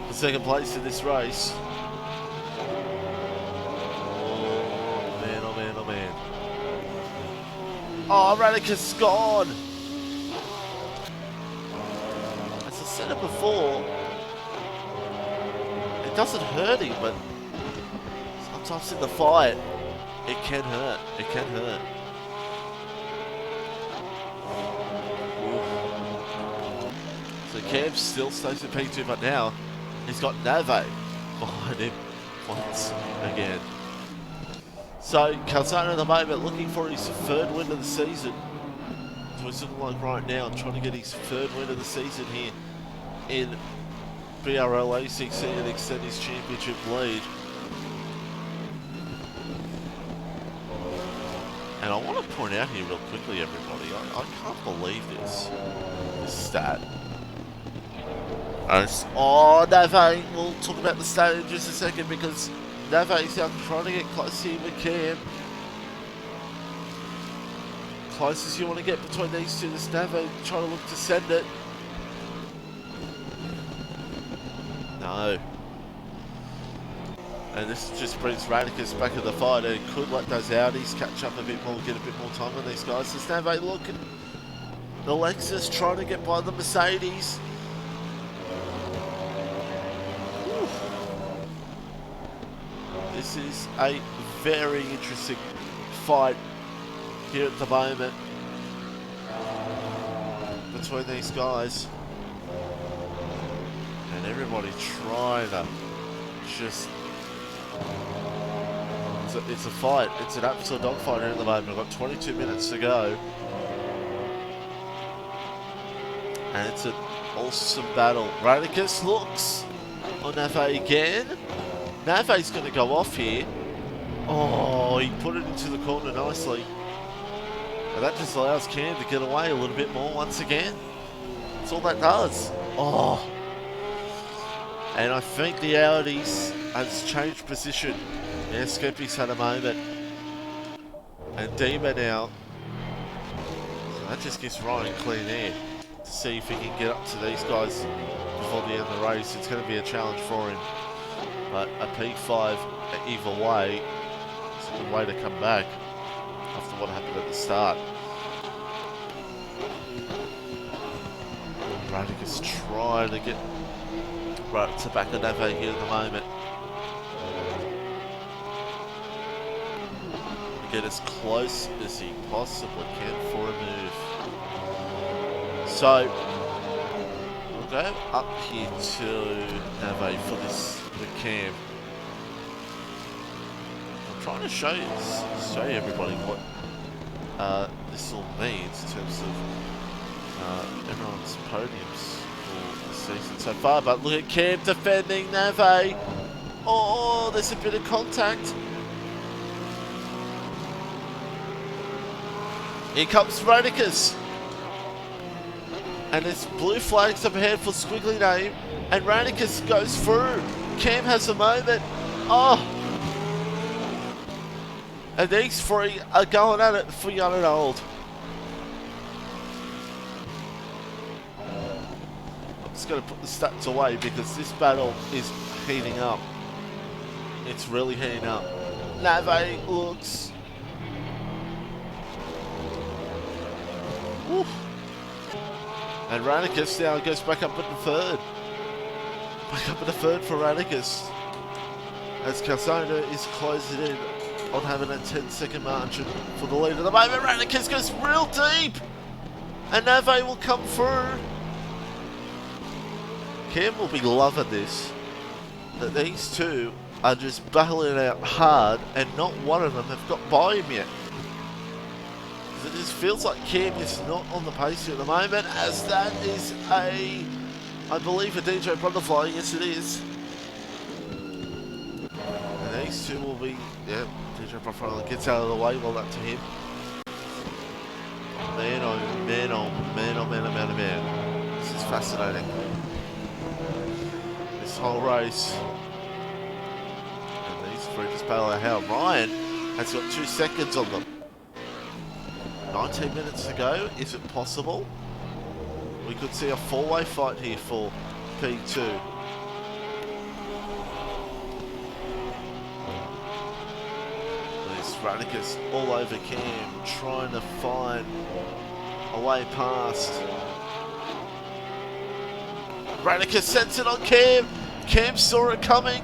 For second place in this race. Oh man, oh man, oh man. Oh, Radicus gone! As I said it before, it doesn't hurt him, but sometimes in the fight, it can hurt. It can hurt. So Cam still stays in P2, but now he's got Nave behind him once again. So Calzona at the moment looking for his third win of the season. So it's looking like right now trying to get his third win of the season here in BRL ACC and extend his championship lead. And I want to point out here real quickly, everybody, I can't believe this stat. Oh, Nave, we'll talk about the stat in just a second, because Nave is now trying to get close here with Cam. Closest you want to get between these two, this Nave trying to look to send it. No. And this just brings Radicus back in the fight, and could let those Audis catch up a bit more, get a bit more time on these guys. This Nave looking, the Lexus trying to get by the Mercedes. Whew. This is a very interesting fight here at the moment between these guys, and everybody trying to just, it's a fight, it's an absolute dogfight here at the moment. We've got 22 minutes to go, and it's an awesome battle. Radicus looks on Nave again. Nave's going to go off here. Oh, he put it into the corner nicely. And that just allows Cam to get away a little bit more once again. That's all that does. Oh. And I think the Audis has changed position. Yeah, Skeppy's had a moment. And Dima now. So that just gives Ryan clean air to see if he can get up to these guys before the end of the race. It's going to be a challenge for him. But a P5 either way, it's a good way to come back after what happened at the start. Radicus trying to get right to back of Nave here at the moment. Get as close as he possibly can for a move. So we'll go up here to Nave for this with Cam. I'm trying to show you everybody what this all means in terms of everyone's podiums for the season so far. But look at Cam defending Nave. Oh, there's a bit of contact. Here comes Radicus. And there's blue flags up ahead for Squiggly Name. And Radicus goes through. Cam has a moment. Oh. And these three are going at it for young and old. I'm just going to put the stats away because this battle is heating up. It's really heating up. Nave looks... Woo. And Radicus now goes back up in the third. Back up in the third for Radicus. As Calzona is closing in on having a 10-second margin for the lead at the moment. Radicus goes real deep. And Nave will come through. Cam will be loving this. That these two are just battling it out hard and not one of them have got by him yet. It just feels like Cam is not on the pace here at the moment, as that is I believe a DJ Butterfly. Yes, it is. And these two will be, yeah, DJ Butterfly gets out of the way, well done to him. Man, oh man, oh man, oh man, oh man, oh man. This is fascinating. This whole race. And these three just battle out how Ryan has got 2 seconds on them. 19 minutes to go, is it possible? We could see a four-way fight here for P2. There's Radicus all over Cam, trying to find a way past. Radicus sends it on Cam. Cam saw it coming.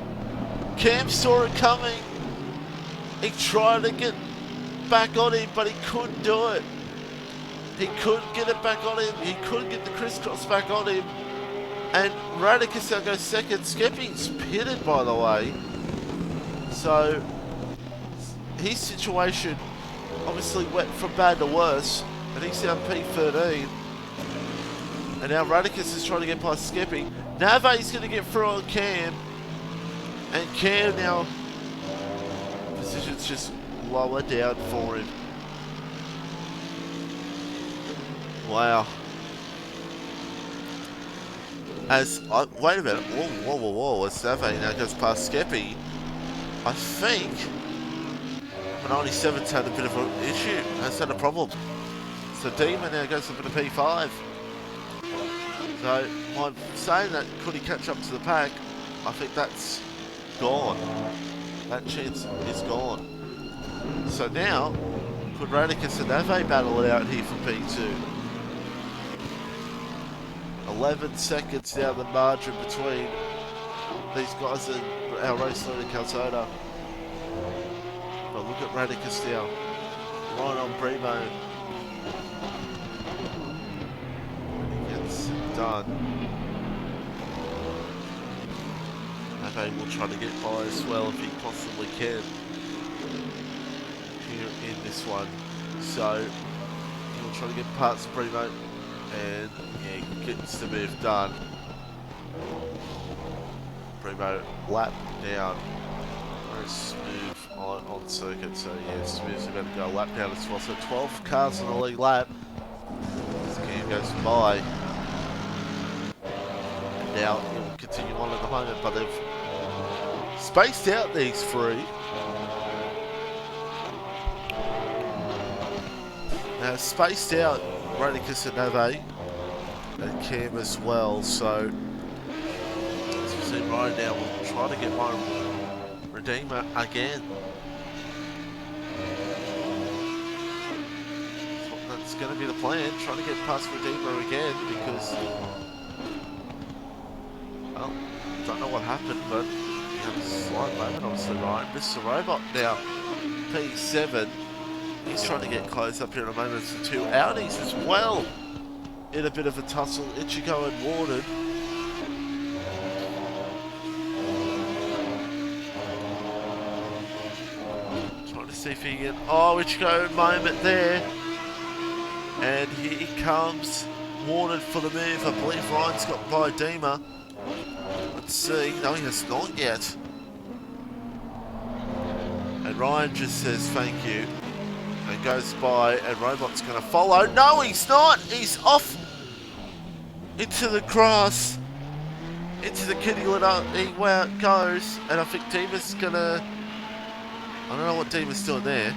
Cam saw it coming. He tried to get back on him, but he couldn't do it. He couldn't get it back on him. He couldn't get the crisscross back on him. And Radicus now goes second. Skeppy's pitted, by the way. So his situation obviously went from bad to worse. And he's down P13. And now Radicus is trying to get past Skippy. Nave's going to get through on Cam. And Cam now, position's just lower down for him. Wow. Wait a minute. Whoa. As Nave now goes past Skippy, I think but 97's had a bit of an issue, has had a problem. So Demon now goes to a bit of P5. So I'm saying that could he catch up to the pack, I think that's gone. That chance is gone. So now, could Radicus and Nave battle it out here for P2? 11 seconds down the margin between these guys and our race leader Calzona. But look at Radicus now, right on Primo. He gets done. Nave will try to get by as well if he possibly can here in this one. So he'll try to get past Primo and yeah, he gets the move done. Primo lap down. Very smooth on circuit, so yeah, Smooth's about to go a lap down as well. So 12 cars on the lead lap. This game goes by. And now he'll continue on at the moment, but they've spaced out these three. Now spaced out Radicus and Nave and Cam as well, so as you see right now, we'll try to get one Redeemer again. So that's going to be the plan, trying to get past Redeemer again because, well, don't know what happened, but he had a slight moment obviously, Ryan. Mr. Robot now, P7. He's trying to get close up here in a moment. It's the two Audis as well in a bit of a tussle. Ichigo and Warden. Trying to see if he can... Oh, Ichigo moment there. And here he comes. Warden for the move. I believe Ryan's got by Dima. Let's see. No, he has not yet. And Ryan just says thank you. And goes by, and Robot's going to follow. No, he's not. He's off into the grass, into the kitty litter. Where it goes, and I think Dima's going to. I don't know what Dima's doing there.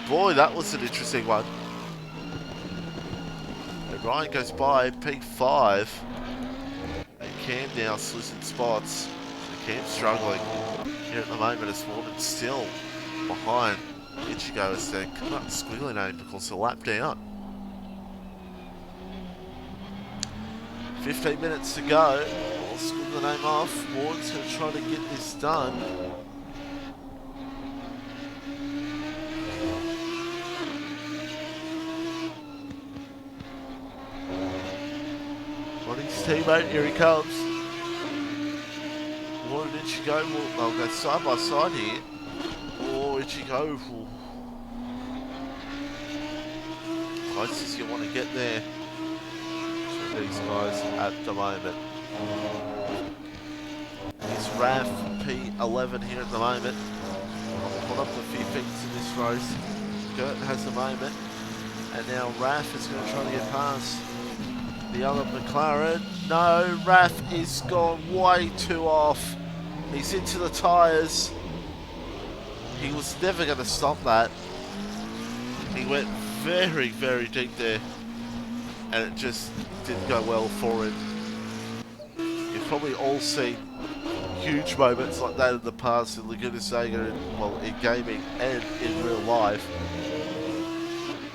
Boy, that was an interesting one. And Ryan goes by P5, and Cam now slipping spots. Cam's struggling here at the moment as Warden's still behind Ichigo as their current squiggly name because they're lapped out. 15 minutes to go. I'll squiggle the name off. Warden's going to try to get this done. What his teammate, here he comes. Warden and Ichigo will go side by side here. Or Ichigo will... Closest you want to get there to these guys at the moment. It's Raf P11 here at the moment. I'll put up a few things in this race. Gert has the moment. And now Raf is going to try to get past the other McLaren. No, Raf is gone way too off. He's into the tyres. He was never going to stop that. He went very, very deep there. And it just didn't go well for him. You've probably all seen huge moments like that in the past in Laguna Seca, well, in gaming and in real life.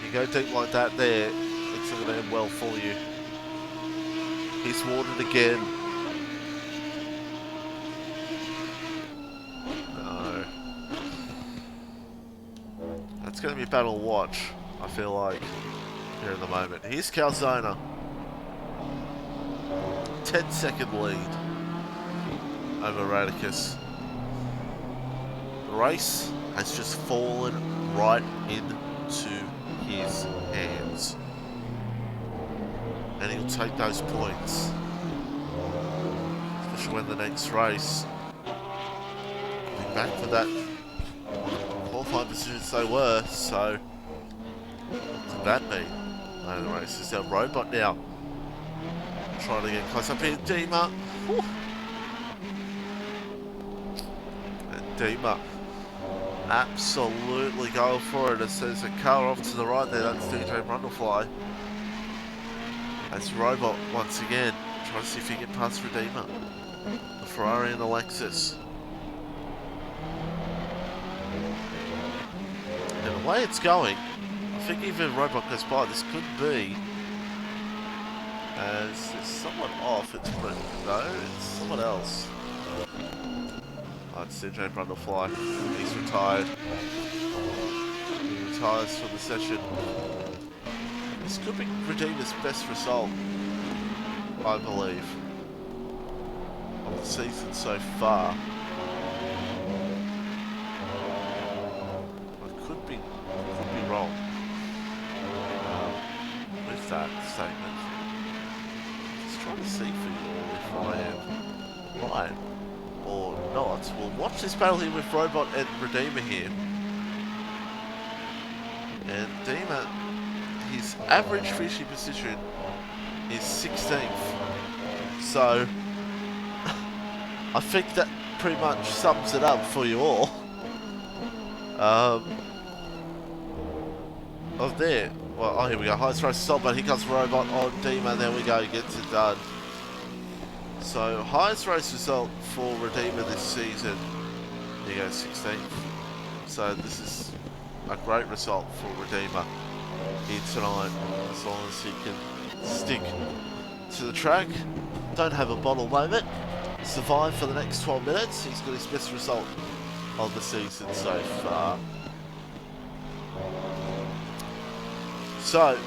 You go deep like that there, it's not going to end well for you. He's Warden again. No. That's going to be a battle to watch, I feel like, here in the moment. Here's Calzona. 10-second lead over Radicus. The race has just fallen right into his hands. and he'll take those points. Especially when the next race, be back for that qualifying positions they were, so what could that be? No, the race is our robot now. Trying to get close up here, Dima. Whew. And Dima absolutely going for it as there's a car off to the right there. That's DJ Brundlefly. That's Robot once again, trying to see if he can get past Redeemer. The Ferrari and the Lexus. And the way it's going, I think even Robot goes by, this could be, as it's somewhat off, it's no, it's someone else. Oh, it's DJ Brundlefly. He's retired. He retires from the session. This could be Redeemer's best result, I believe, of the season so far. I could be wrong with that statement. Just trying to see for you all if I am right or not. We'll watch this battle here with Robot and Redeemer here. And Redeemer, his average finishing position is 16th. So, I think that pretty much sums it up for you all. Of there. Well, oh, here we go. Highest race result, but here comes Robot on Dima. There we go. Gets it done. So, highest race result for Redeemer this season. There you go, 16th. So, this is a great result for Redeemer here tonight, as long as he can stick to the track, don't have a bottle moment, survive for the next 12 minutes. He's got his best result of the season so far. So,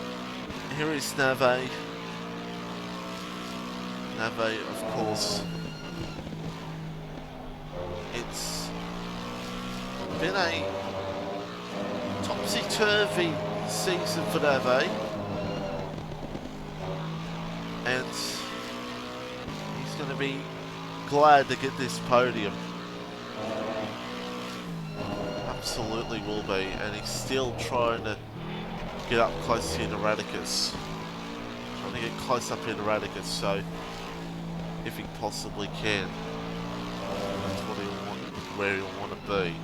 here is Nave. Nave, of course. It's been a topsy-turvy season for Nave, and he's going to be glad to get this podium. Absolutely will be, and he's still trying to get up close here to Radicus. Trying to get close up here to Radicus, so if he possibly can, that's what he'll want, where he'll want to be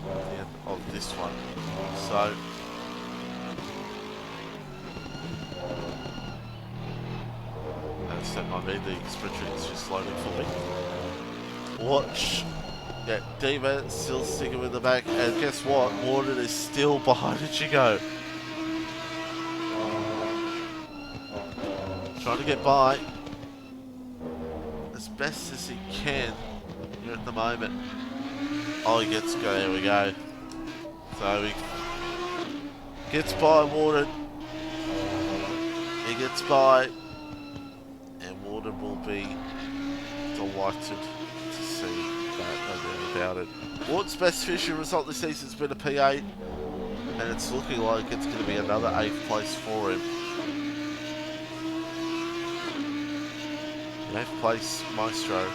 at the end of this one. So, that might be the spreadsheet is just loading for me. Watch. Yeah, Diva still sticking with the back, and guess what? Warden is still behind Ichigo. Trying to get by as best as he can here at the moment. Oh, he gets to go. There we go. So he gets by Warden. He gets by. Warden will be delighted to see that, no doubt about it. Warden's best finishing result this season has been a P8, and it's looking like it's going to be another 8th place for him. The 8th place Maestro.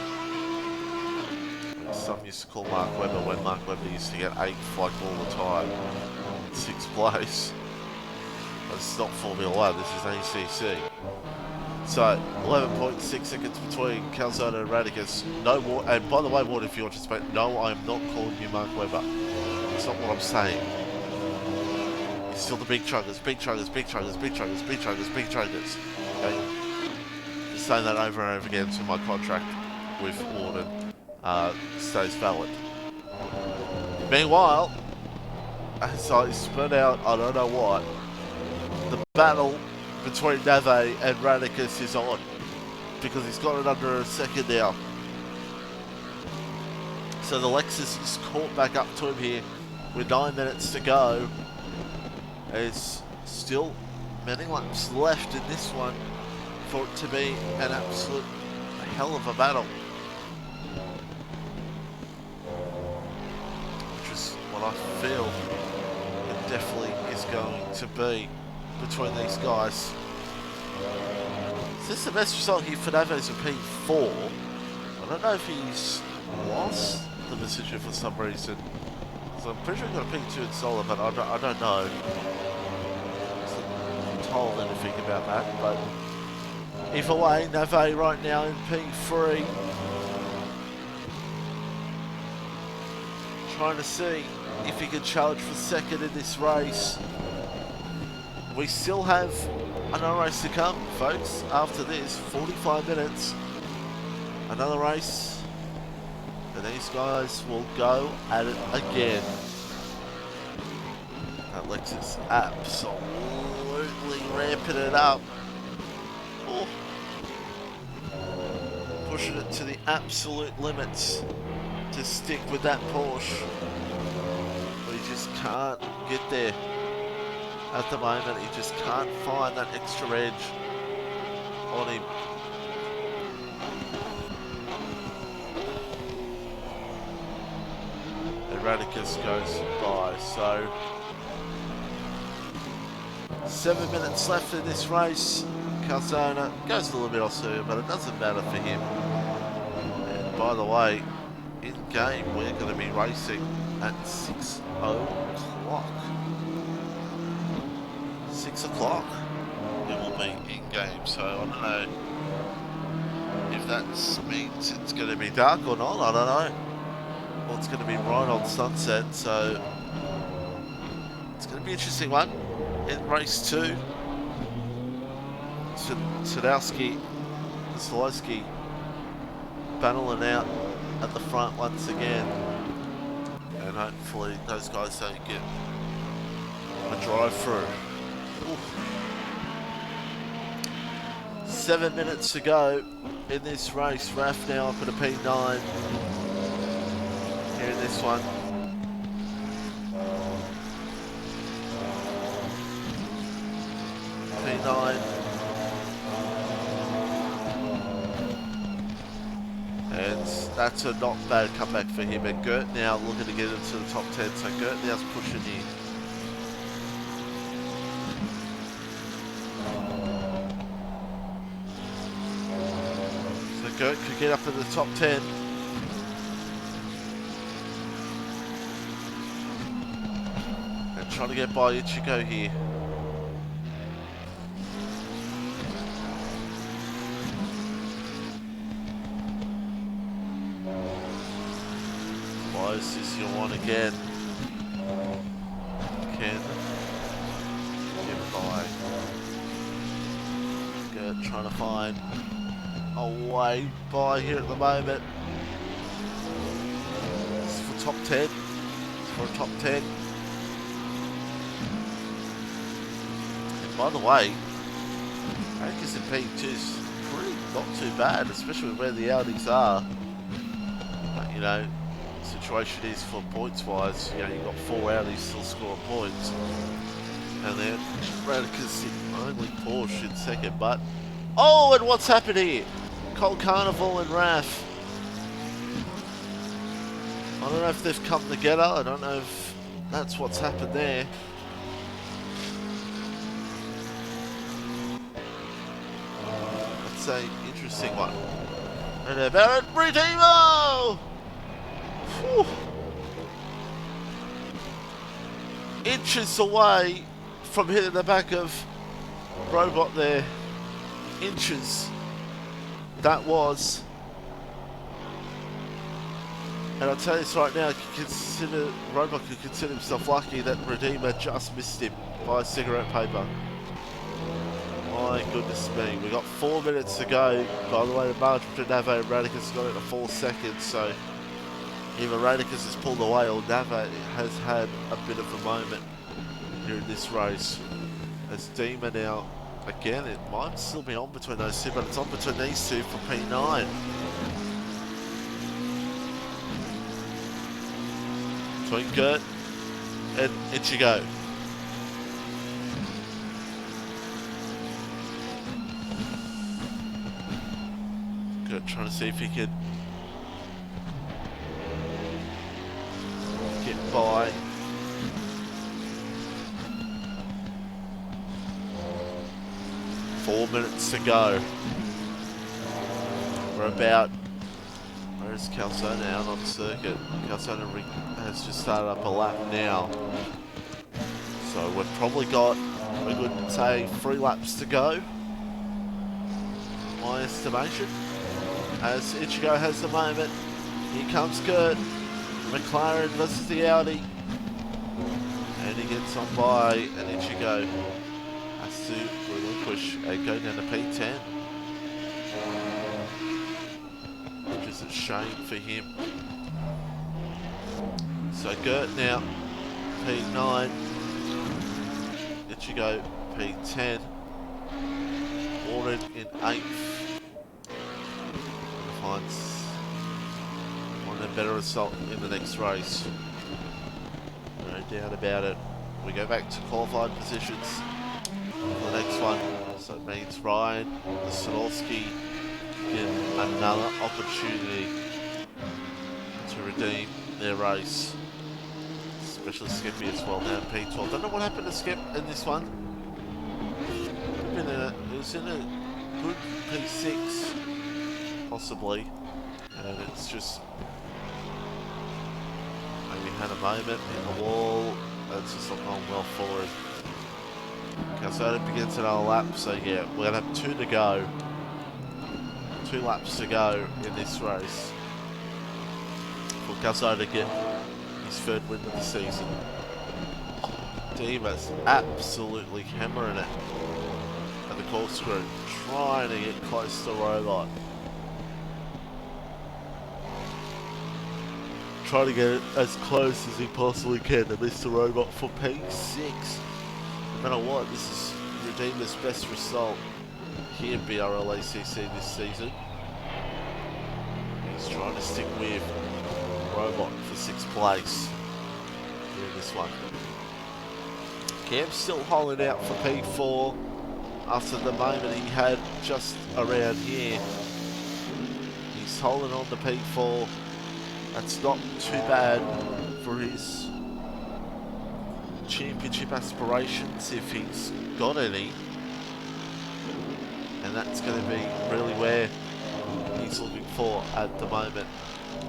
Some used to call Mark Webber when Mark Webber used to get 8th like all the time. 6th place. But it's not Formula 1, this is ACC. So, 11.6 seconds between Calzone and Radicus. No more, and by the way, Ward, if you anticipate, no, I am not calling you Mark Webber. That's not what I'm saying. It's still the big chuggers, big chuggers, big chuggers, big chuggers, big chuggers, big chuggers. Okay? Just saying that over and over again until my contract with Warden stays valid. Meanwhile, as I spun out, I don't know what, the battle between Nave and Radicus is on, because he's got it under a second now. So the Lexus is caught back up to him here with 9 minutes to go. There's still many laps left in this one for it to be an absolute hell of a battle. Which is what I feel it definitely is going to be between these guys. Is this the best result here for Navo's a P4? I don't know if he's lost the position for some reason. So I'm pretty sure he got a P2 in solo, but I don't know. I wasn't told anything about that, but either way, Nave right now in P3. Trying to see if he can challenge for second in this race. We still have another race to come, folks. After this, 45 minutes. Another race. And these guys will go at it again. Alexis absolutely ramping it up. Oh. Pushing it to the absolute limits to stick with that Porsche. But he just can't get there at the moment. He just can't find that extra edge on him. Radicus goes by, so 7 minutes left in this race. Calzona goes a little bit off soon, but it doesn't matter for him. And by the way, in game we're going to be racing at 6 o'clock. 6 o'clock it will be in game, so I don't know if that means it's going to be dark or not, I don't know. Well, it's going to be right on sunset, so it's going to be an interesting one in race 2. Sadowski, Slowski battling out at the front once again, and hopefully those guys don't get a drive through. Oof. 7 minutes to go in this race. Raf now up at a P9 here in this one. P9. And that's a not bad comeback for him. And Gert now looking to get into the top 10. So Gert now's pushing in. So Gert could get up in the top 10. And trying to get by Ichigo here. Is this your one again? Ken get by. Good, trying to find a way by here at the moment. This is for top 10. It's for a top 10. And by the way, Radicus and P2's pretty not too bad, especially where the Audis are. But, you know, situation is for points wise, you know, you've got 4 Audis still scoring points, and then Radicus only Porsche in second. But oh, and what's happened here? Cold Carnival and Raf, I don't know if they've come together. I don't know if that's what's happened there. That's an interesting one. And they're Barrett Britimo! Whew. Inches away from hitting the back of Robot there. Inches. That was. And I'll tell you this right now, Robot could consider himself lucky that Redeemer just missed him by a cigarette paper. My goodness me. We've got 4 minutes to go. By the way, the margin between Nave and Radicus got it to 4 seconds, so either Radicus has pulled away or Nave has had a bit of a moment here in this race. As Dima now, again, it might still be on between those two, but it's on between these two for P9. Between Gert and Ichigo. Gert trying to see if he can get by. minutes to go. We're about... Where's Calzona out on circuit? Calzona has just started up a lap now. So we've probably got a good, say, 3 laps to go. My estimation. As Ichigo has the moment. Here comes Gert. McLaren versus the Audi. And he gets on by, and Ichigo has to relinquish and go down to P10. Which is a shame for him. So Gert now, P9. Ichigo, P10. Warren in 8th. Finds one a better result in the next race. No doubt about it. We go back to qualified positions for the next one. So it means Ryan Sadowski get another opportunity to redeem their race. Especially Skippy as well now in P12. Don't know what happened to Skip in this one. It was in a good P6. Possibly, and it's just maybe had a moment in the wall. That's just not going well forward. Calzona begins another lap, so yeah, we're gonna have 2 to go. 2 laps to go in this race for Calzona to get his 3rd win of the season. Dima's absolutely hammering it at the corkscrew, trying to get close to Robot. Trying to get it as close as he possibly can to Mr. Robot for P6. No matter what, this is Redeemer's best result here in BRL ACC this season. He's trying to stick with Robot for 6th place here in this one. Cam's still holding out for P4 after the moment he had just around here. He's holding on to P4. That's not too bad for his championship aspirations if he's got any. And that's going to be really where he's looking for at the moment.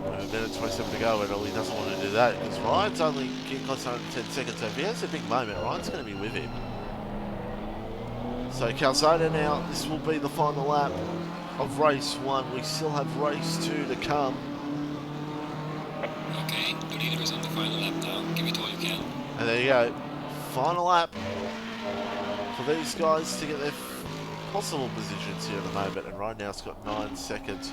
With a minute 27 to go, and he doesn't want to do that because Ryan's only getting close to 110 seconds. So if he has a big moment, Ryan's going to be with him. So Calzona now, this will be the final lap of race 1. We still have race 2 to come. Okay, the leader is on the final lap now. Give it all you can. And there you go. Final lap for these guys to get their possible positions here at the moment. And right now it's got 9 seconds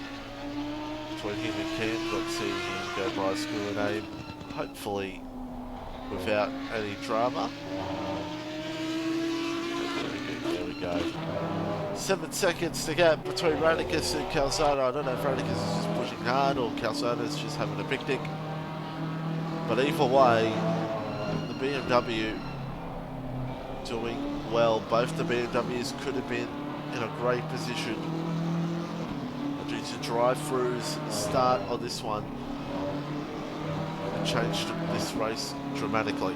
between him and Cam. Got to see him go by school and aim. Hopefully without any drama. There we go. 7 seconds to go between Radicus and Calzona. I don't know if Radicus is just pushing hard or Calzona is just having a picnic. But either way, the BMW doing well. Both the BMWs could have been in a great position due to drive-throughs start on this one and changed this race dramatically.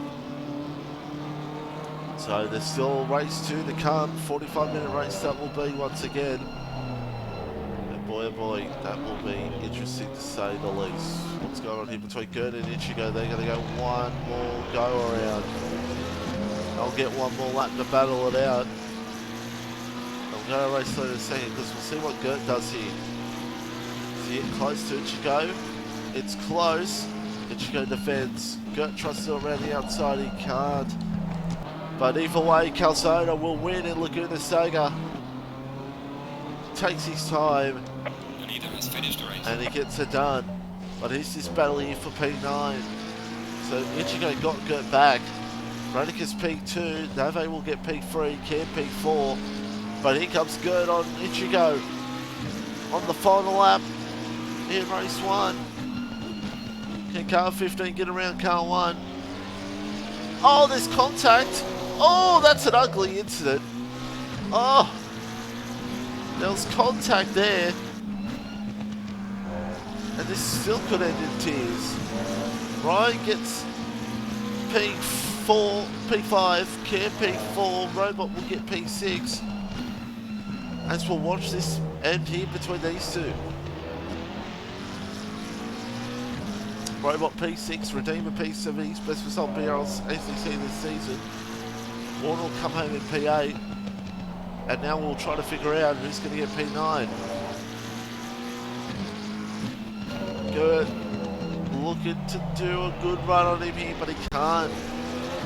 So there's still race 2 to come, 45-minute race that will be once again. And boy oh boy, that will be interesting to say the least. What's going on here between Gert and Ichigo? They're going to go one more go around. They'll get one more lap to battle it out. They'll go to race 3 in a second because we'll see what Gert does here. See it close to Ichigo. It's close. Ichigo defends. Gert tries to go around the outside. He can't. But either way, Calzona will win in Laguna Seca. Takes his time. The leader has finished the race. And he gets it done. But here's this battle here for P9. So Ichigo got Gert back. Radicus P2. Nave will get P3. Cam P4. But here comes Gert on Ichigo. On the final lap in race 1. Can car 15 get around car 1? Oh, there's contact. Oh, that's an ugly incident. Oh, there was contact there. And this still could end in tears. Ryan gets P4, P5, Cam P4, Robot will get P6. as we'll watch this end here between these two. Robot P6, Redeemer P7, best result BRL ACC this season. Warner will come home in P8, and now we'll try to figure out who's going to get P9. Good. Looking to do a good run on him here, but he can't.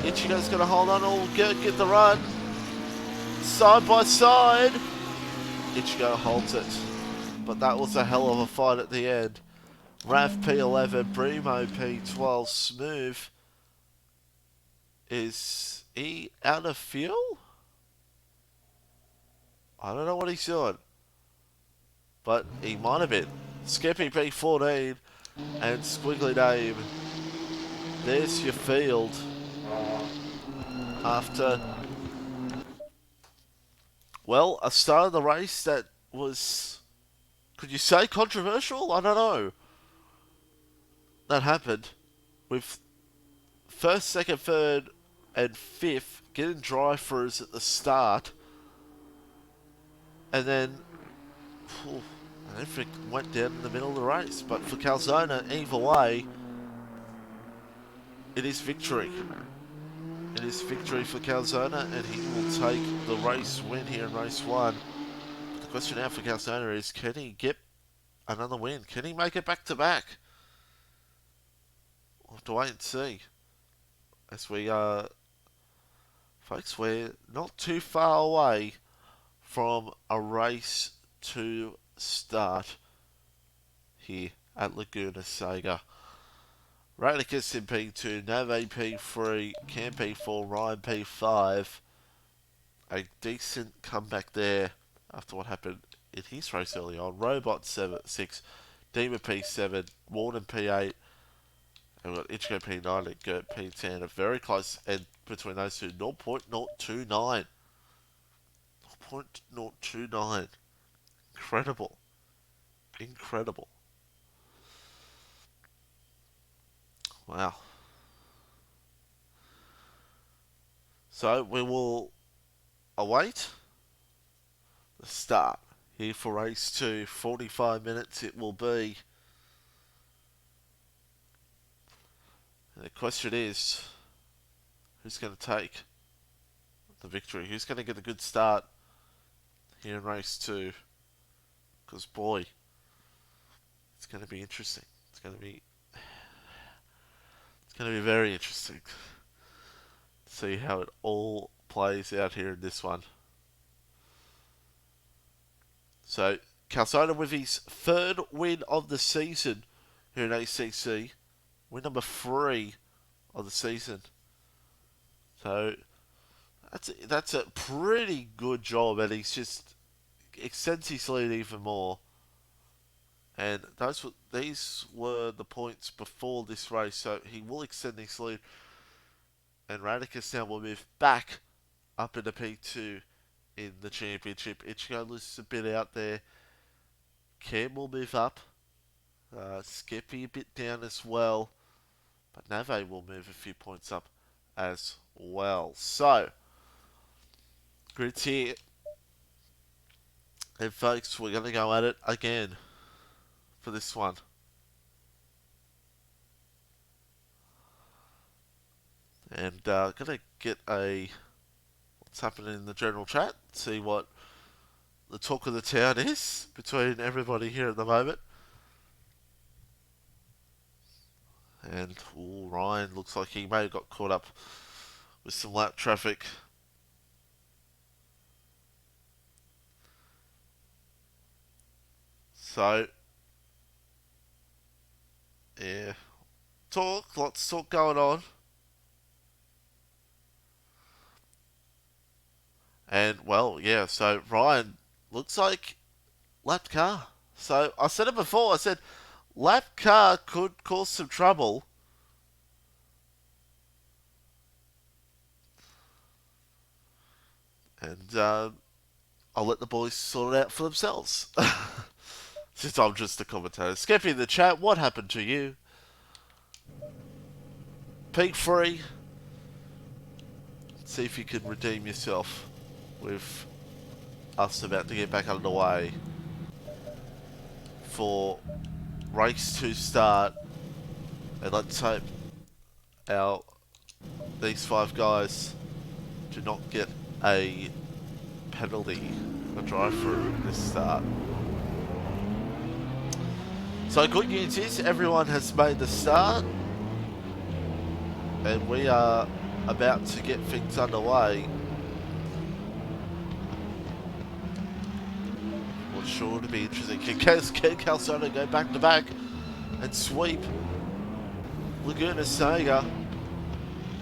Ichigo's going to hold on. Oh, get the run. Side by side. Ichigo holds it. But that was a hell of a fight at the end. Raf P11, Primo P12, Smooth. Is he out of fuel? I don't know what he's doing. But he might have been. Skeppy P14 and Squiggly Dame. There's your field. After, well, a start of the race that was, could you say controversial? I don't know. That happened with first, second, third, and fifth getting drive-throughs at the start, and then everything went down in the middle of the race. But for Calzona, either way, it is victory. It is victory for Calzona, and he will take the race win here in race 1. But the question now for Calzona is, can he get another win? Can he make it back-to-back? We'll have to wait and see. As we, folks, we're not too far away from a race to start here at Laguna Seca. Radicus in P2, Nave P3, Cam P4, Ryan P5. A decent comeback there after what happened in his race early on. Robot 6, Dima P7, Warden P8, and we've got Ichigo P9 and Gert P10. A very close end between those two. 0.029. 0.029. Incredible. Incredible. Wow. So we will await the start here for race 2. 45 minutes it will be. And the question is, who's going to take the victory? Who's going to get a good start here in race 2? Because boy, it's going to be interesting. It's going to be very interesting to see how it all plays out here in this one. So, Calzona with his 3rd win of the season here in ACC. Win number 3 of the season. So, that's a pretty good job, and he's just extends his lead even more. And these were the points before this race, so he will extend his lead. And Radicus now will move back up into P2 in the championship. Ichigo loses a bit out there. Cam will move up. Skeppy a bit down as well. But Nave will move a few points up as well. So, grids here. And folks, we're going to go at it again for this one. And going to get what's happening in the general chat, see what the talk of the town is between everybody here at the moment. And Ryan looks like he may have got caught up with some lap traffic. So, yeah, lots of talk going on. And, well, yeah, so Ryan looks like lapped car. So, I said it before, I said lapped car could cause some trouble. And I'll let the boys sort it out for themselves. Since I'm just a commentator. Skeppy in the chat, what happened to you? Peak free. See if you can redeem yourself with us about to get back underway for race 2 start, and let's hope these 5 guys do not get a penalty, a drive-through this start. So good news is everyone has made the start, and we are about to get things underway. Well, sure to be interesting. Can Calzona go back to back and sweep Laguna Seca?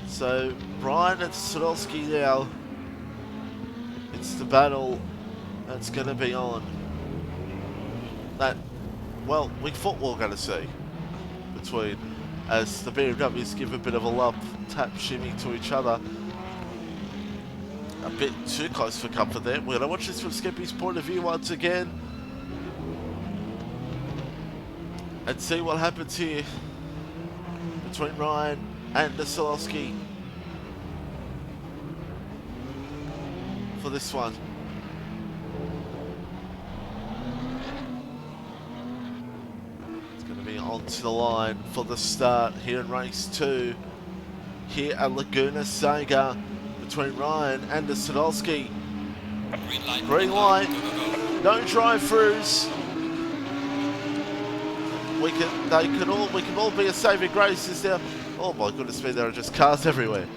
So Ryan and Sadowski now. It's the battle that's going to be on. That, well, we thought we were going to see between, as the BMWs give a bit of a love tap shimmy to each other. A bit too close for comfort there. We're going to watch this from Skippy's point of view once again and see what happens here between Ryan and Nasilowski for this one. It's going to be onto the line for the start here in race 2 here at Laguna Seca between Ryan and Sadowski. Green light. No drive-throughs. We can all be a saving grace. Is there? Oh my goodness me! There are just cars everywhere.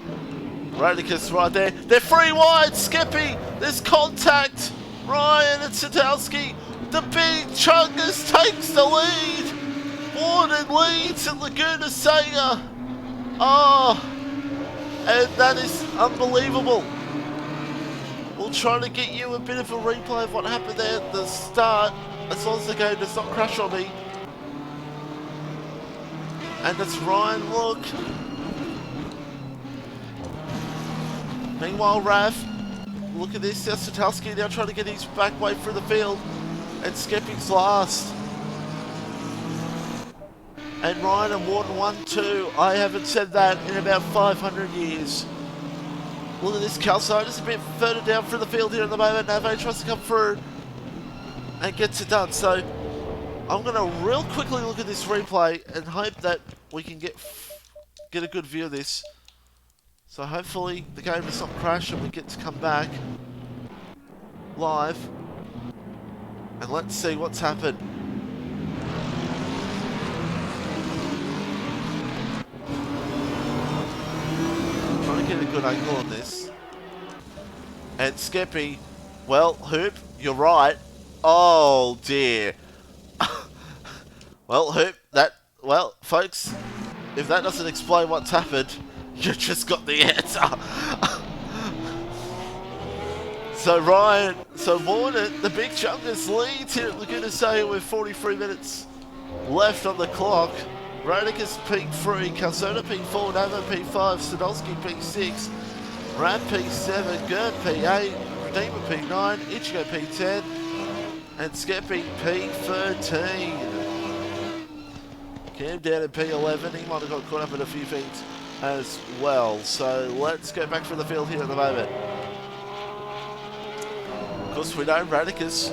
Radicus right there. They're free wide. Skippy. There's contact. Ryan and Sadowski. The big Chungus takes the lead. Warden leads at Laguna Seca. Oh, and that is unbelievable. We'll try to get you a bit of a replay of what happened there at the start, as long as the game does not crash on me. And that's Ryan, look. Meanwhile, Rav, look at this. Sadowski now trying to get his back way through the field. And Skippy's last. And Ryan and Warden 1-2. I haven't said that in about 500 years. Look at this. Calzona's a bit further down through the field here at the moment. Nave tries to come through and gets it done. So I'm going to real quickly look at this replay and hope that we can get a good view of this. So hopefully the game does not crash and we get to come back live. And let's see what's happened. Trying to get a good angle on this. And Skippy, well, Hoop, you're right. Oh dear. Well, Hoop, well, folks, if that doesn't explain what's happened, you just got the answer. So Ryan, Warden, the big Chungus leads here at Laguna Seca with 43 minutes left on the clock. Radicus P3, Calzona P4, Nava P5, Sadowski P6, Ram P7, Gert P8, Redeemer P9, Ichigo P10, and Skippy P13. Cam down at P11, he might have got caught up in a few things as well. So let's go back for the field here at the moment. Of course, we know Radicus,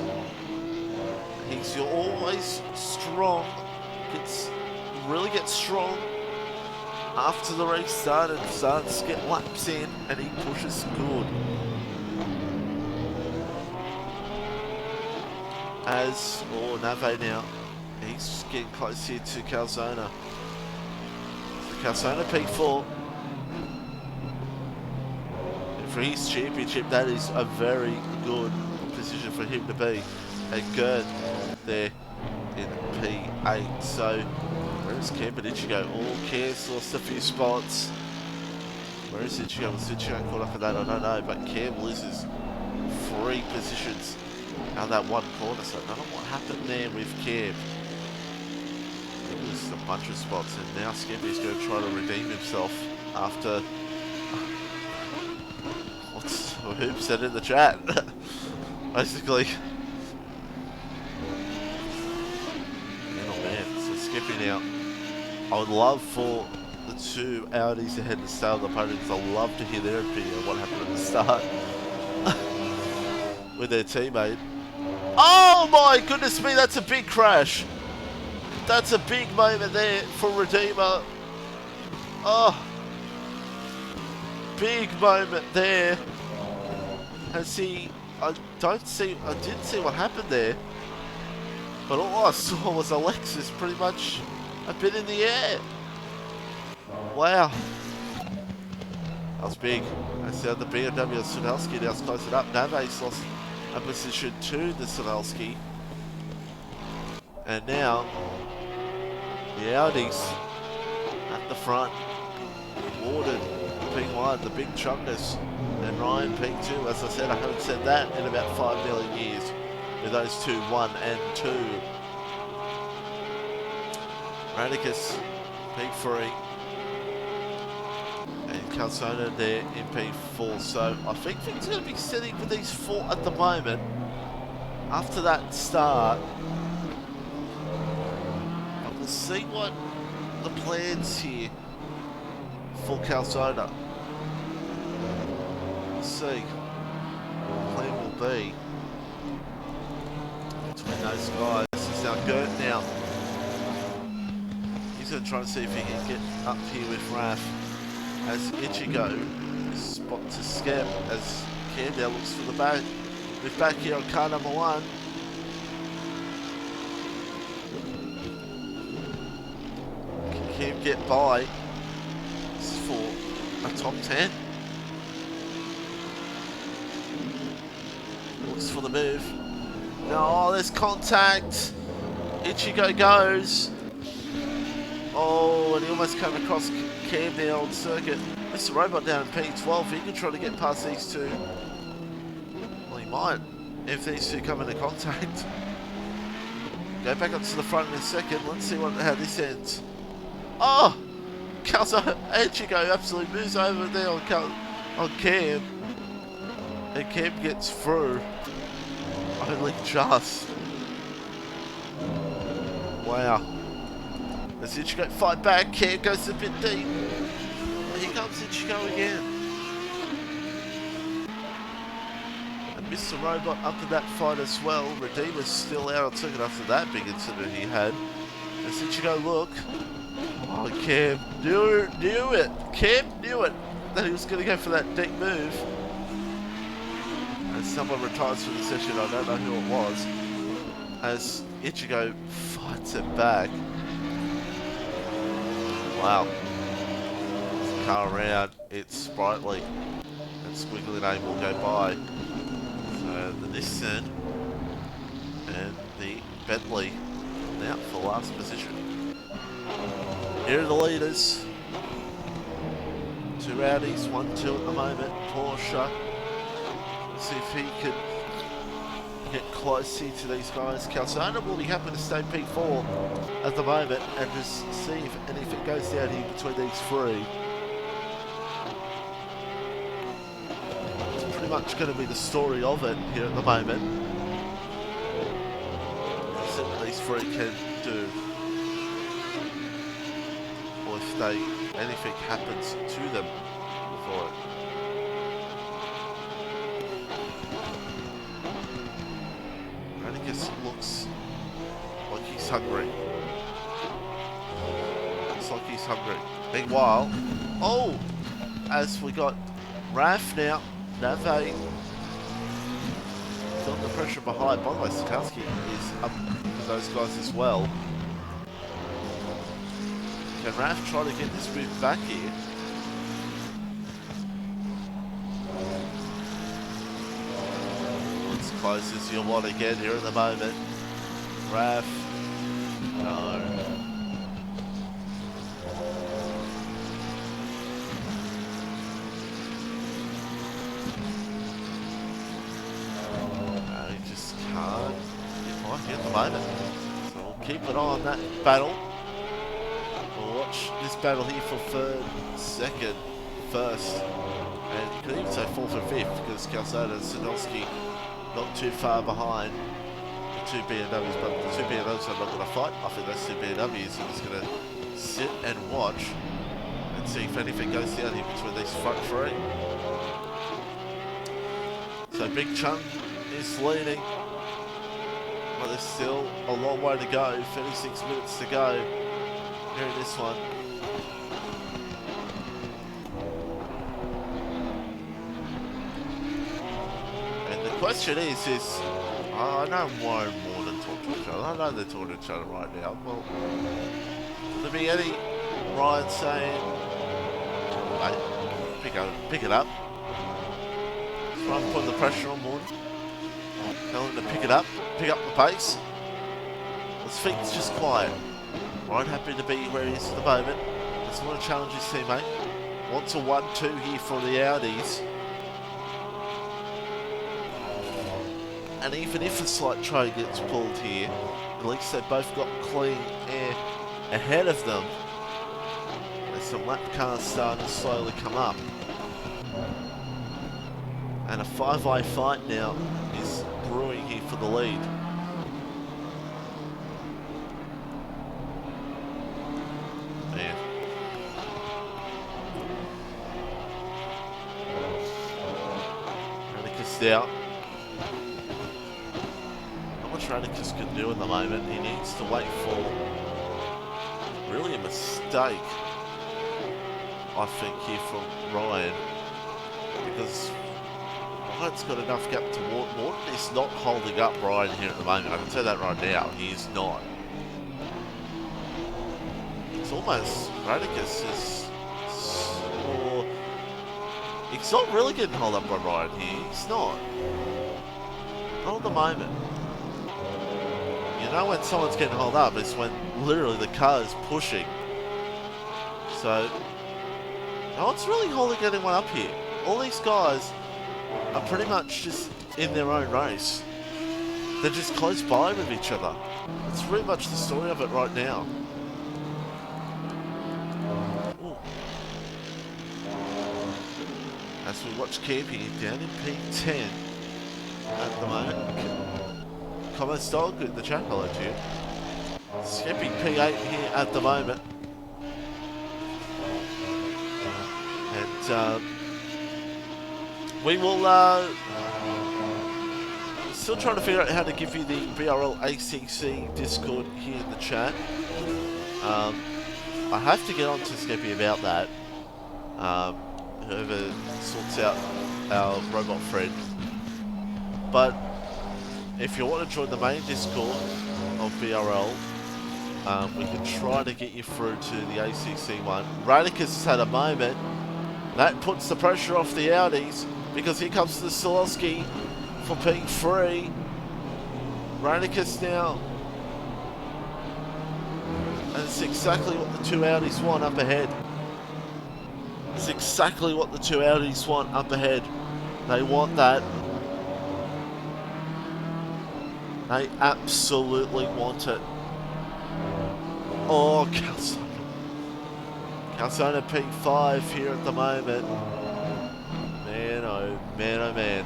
he's always strong, really gets strong after the race started, starts to get laps in, and he pushes good. As, Nave now, he's getting close here to Calzona. Calzona P4. And for his championship, that is a very good position for him to be. And Gert there in P8. So, where's Cam and Ichigo? Cam's lost a few spots. Where is Ichigo? Was Ichigo caught up in that? I don't know. But Cam loses 3 positions out of that one corner. So, I don't know what happened there with Cam. It was a bunch of spots, and now Skippy's going to try to redeem himself after what's Hoop said in the chat. Basically, man oh man. So Skippy now, I would love for the 2 Audis ahead to start the podium, because I'd love to hear their opinion on what happened at the start. with their teammate. Oh my goodness me, that's a big crash. That's a big moment there for Redeemer. Oh, big moment there. Has he? I didn't see what happened there. But all I saw was Alexis pretty much a bit in the air. Wow. That was big. That's the BMW of Sunelski now closing up. Nave's lost a position to the Sunelski. And now the Audis at the front. Warden, P1, the big chunkers, and Ryan P2. As I said, I haven't said that in about 5 million years. With those two, 1 and 2. Radicus, P3. And Calzona there in P4. So I think things are going to be sitting with these 4 at the moment. After that start, we'll see what the plans here for Calzona. We'll see what the plan will be between those guys. This is now Gert now. He's going to try to see if he can get up here with Raf. As Ichigo is spot to skip as Cam now looks for the back. With back here on car number 1. Can Cam get by? This is for a top 10. Looks for the move. No, there's contact. Ichigo goes. Oh, and he almost came across Cam now on circuit. Mr. Robot down in P12. He can try to get past these two. Well, he might if these two come into contact. Go back up to the front in a second. Let's see how this ends. Oh! Ichigo absolutely moves over there on Cam. And Cam gets through. Only just. Wow. As Ichigo fight back, Cam goes a bit deep. Here comes Ichigo again. And Mr. Robot up in that fight as well. Redeemer's still out on circuit after that big incident he had. As Ichigo look. Oh, Cam knew it. Cam knew it. That he was going to go for that deep move. And someone retires from the session. I don't know who it was. As Ichigo fights it back. Wow. Car around, it's sprightly. And Squiggly name will go by. So the Nissan and the Bentley now for last position. Here are the leaders. 2 Audis, 1, 2 at the moment. Porsche. See if he can get close here to these guys. Calzona will be happy to stay P4 at the moment and just see if anything goes down here between these 3. It's pretty much going to be the story of it here at the moment. See what these 3 can do. Or if anything happens to them for it. Looks like he's hungry. Looks like he's hungry. Meanwhile, oh, as we got Raf now, Nave feeling the pressure behind. By the way, Sitowski is up with those guys as well. Can Raf try to get this move back here? Close as you want again here at the moment. Raf. No. He just can't get by here at the moment. So we'll keep an eye on that battle. We'll watch this battle here for 3rd, 2nd, 1st. And you could even say 4th and 5th because Calzona and Sinowski not too far behind the 2 BMWs, but the 2 BMWs are not going to fight. I think those 2 BMWs are just going to sit and watch and see if anything goes down here between these front 3. So Big Chunk is leading. But there's still a long way to go. 36 minutes to go here in this one. And the question is I know more and more than talk to each other. I know they're talking to each other right now. Well, will there be any Ryan saying, hey, pick it up? Ryan putting the pressure on board. Tell him to pick it up, pick up the pace. His feet's just quiet. Ryan happy to be where he is at the moment. Doesn't want to challenge his teammate. Wants a 1-2 here for the Audis. And even if a slight trade gets pulled here, at least they've both got clean air ahead of them. There's some lap cars starting to slowly come up. And a five-way fight now is brewing here for the lead. Man. Radicus out. Not much Radicus can do in the moment. He needs to wait for really a mistake, I think, here from Ryan. Because Ryan's got enough gap to Morton. Morton is not holding up Ryan here at the moment. I can say that right now. He is not. It's almost Radicus is. Or, he's not really getting held up by Ryan here. He's not. Not at the moment. You know when someone's getting held up, it's when literally the car is pushing. So, no one's really holding anyone up here. All these guys are pretty much just in their own race. They're just close by with each other. That's pretty much the story of it right now. Ooh. As we watch Campy down in P10 at the moment. Comment style, good in the chat, hello to you. Skipping P8 here at the moment. And we will still trying to figure out how to give you the BRL ACC Discord here in the chat. I have to get on to Skeppy about that. Whoever sorts out our robot friend. But if you want to join the main Discord of BRL, we can try to get you through to the ACC one. Radicus has had a moment. That puts the pressure off the Audis, because here comes the Solowski for P3. Radicus now. And it's exactly what the two Audis want up ahead. It's exactly what the two Audis want up ahead. They want that. They absolutely want it. Oh, Calzona. Calzona P5 here at the moment. Man, oh man.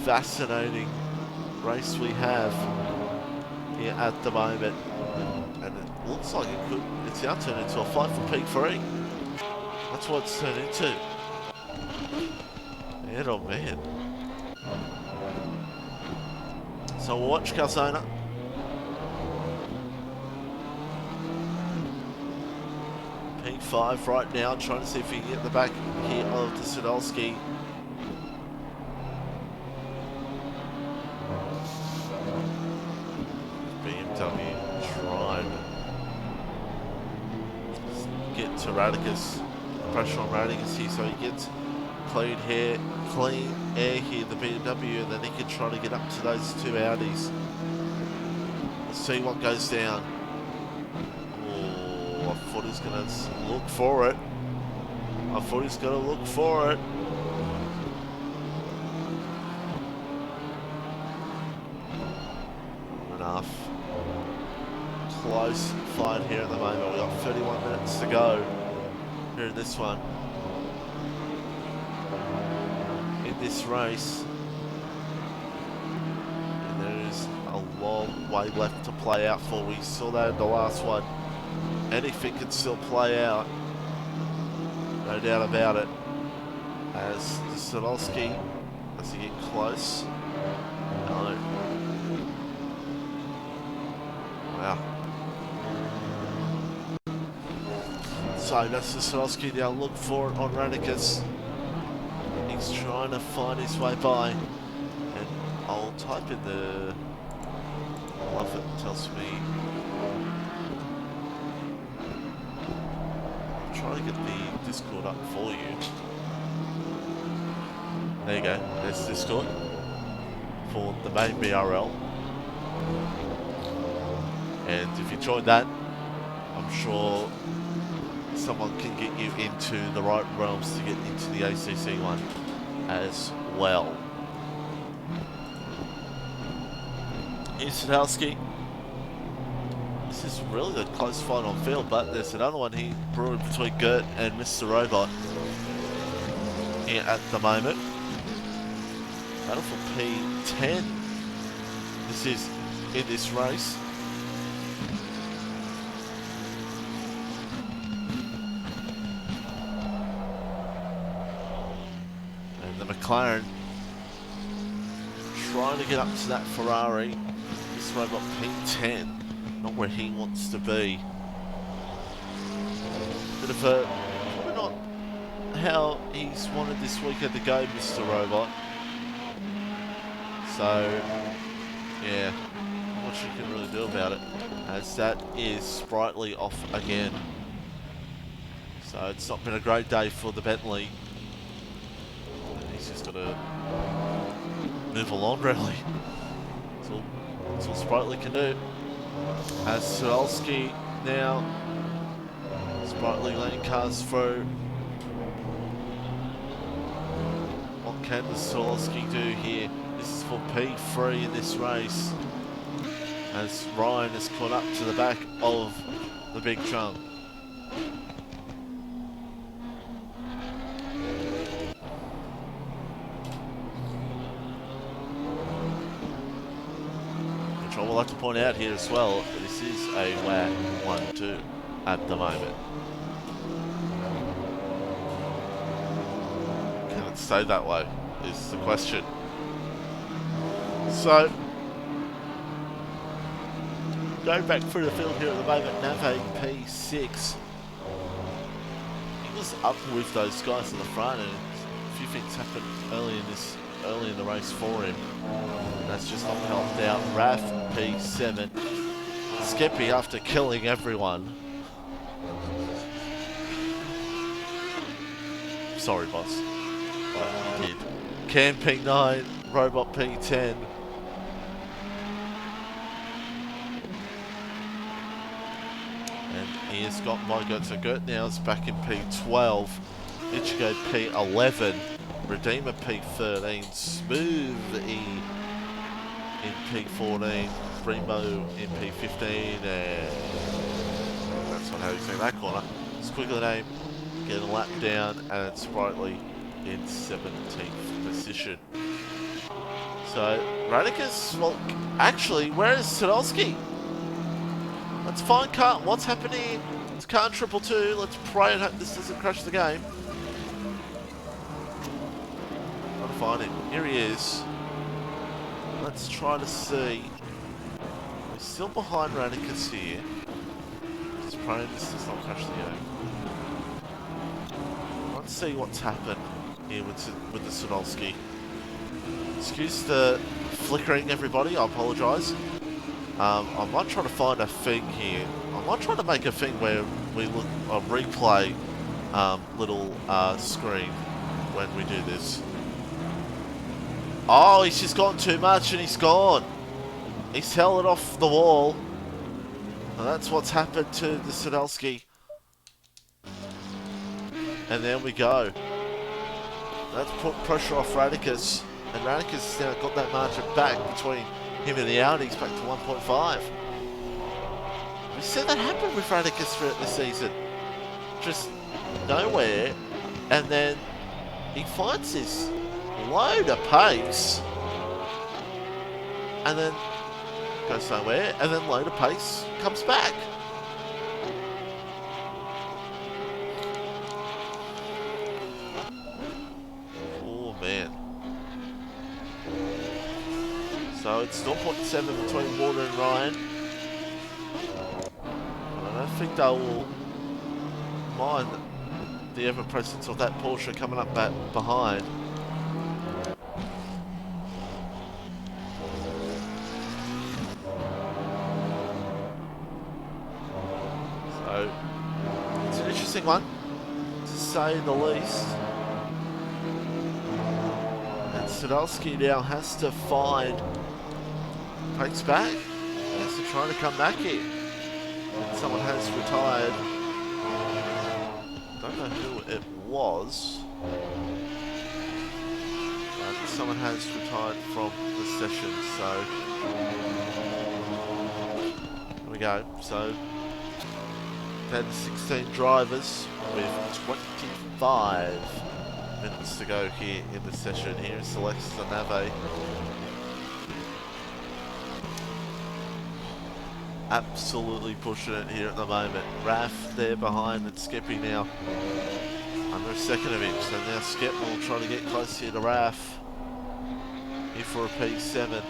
Fascinating race we have here at the moment. And it looks like it's now turned into a fight for P3. That's what it's turned into. Man, oh man. So we'll watch Calzona. P5 right now, trying to see if he can get the back here of the Sadolski. BMW trying to get to Radicus. Pressure on Radicus here, so he gets clean air here, the BMW, and then he can try to get up to those two Audis. We'll see what goes down. Oh, I thought he was going to look for it. Enough. Close fight here at the moment. We've got 31 minutes to go here in this one. In this race. And there is a long way left to play out for. We saw that in the last one. Anything can still play out. No doubt about it. As Sadolski Does he get close? No. Wow. So that's Sosowski now. Look for it on Radikus. He's trying to find his way by. And I'll type in the... I love it. Tells me... I'm trying to get the Discord up for you. There you go. There's Discord. For the main BRL. And if you join that, I'm sure someone can get you into the right realms to get into the ACC one as well. Here's Sadowski. This is really the close fight on field, but there's another one here brewing between Gert and Mr. Robot here at the moment. Battle for P10. This is in this race. McLaren trying to get up to that Ferrari. This Robot P10, not where he wants to be. Bit of a, probably not how he's wanted this weekend to go, Mr. Robot. So, yeah, not much you can really do about it, as that is Sprightly off again. So it's not been a great day for the Bentley. He's just got to move along, really. That's all Sprightly can do. As Sadowski now, Sprightly lane cars through. What can the Sadowski do here? This is for P3 in this race. As Ryan is caught up to the back of the big chunk. I would like to point out here as well, this is a WAC 1-2 at the moment. Can it stay that way, is the question. So, going back through the field here at the moment, Nave P6. He was up with those guys in the front, and a few things happened early in the race for him. That's just not helped out. Raf P7. Skeppy after killing everyone. Sorry, boss. But he did. Cam P9, Robot P10. And he has got my Gert. So Gert now is back in P12. Ichigo P11. Redeemer P13. Smooth E in P14, Bremo in P15, and that's not how you say that corner. Squiggly name, getting a lap down, and it's Sprightly in 17th position. So, Radikus, well, actually, where is Sadowski? Let's find what's happening. It's car 222. Let's pray and hope this doesn't crash the game. Trying to find him. Here he is. Let's try to see. We're still behind Radikus here. Just praying this does not crash the game. Let's see what's happened here with the Sadowski. Excuse the flickering, everybody. I apologise. I might try to find a thing here. I might try to make a thing where we look a replay little screen when we do this. Oh, he's just gone too much and he's gone. He's held it off the wall. And that's what's happened to the Sadowski. And there we go. That's put pressure off Radikus. And Radikus has now got that margin back between him and the Audis, back to 1.5. We've seen that happen with Radikus throughout the season. Just nowhere. And then he finds this load of pace, and then goes somewhere, and then load of pace comes back. Oh man. 0.7 between Warner and Ryan. I don't think they will mind the ever-presence of that Porsche coming up back behind. So, it's an interesting one, to say the least. And Sadowski now has to find Pikes back. Has to try to come back here. And someone has retired. Don't know who it was. But someone has retired from the session, so there we go. So then 16 drivers with 25 minutes to go here in the session. Here is Alexis Nave. Absolutely pushing it here at the moment. Raf there behind and Skeppy now under a second of him. So now Skep will try to get close here to Raf. Here for a P7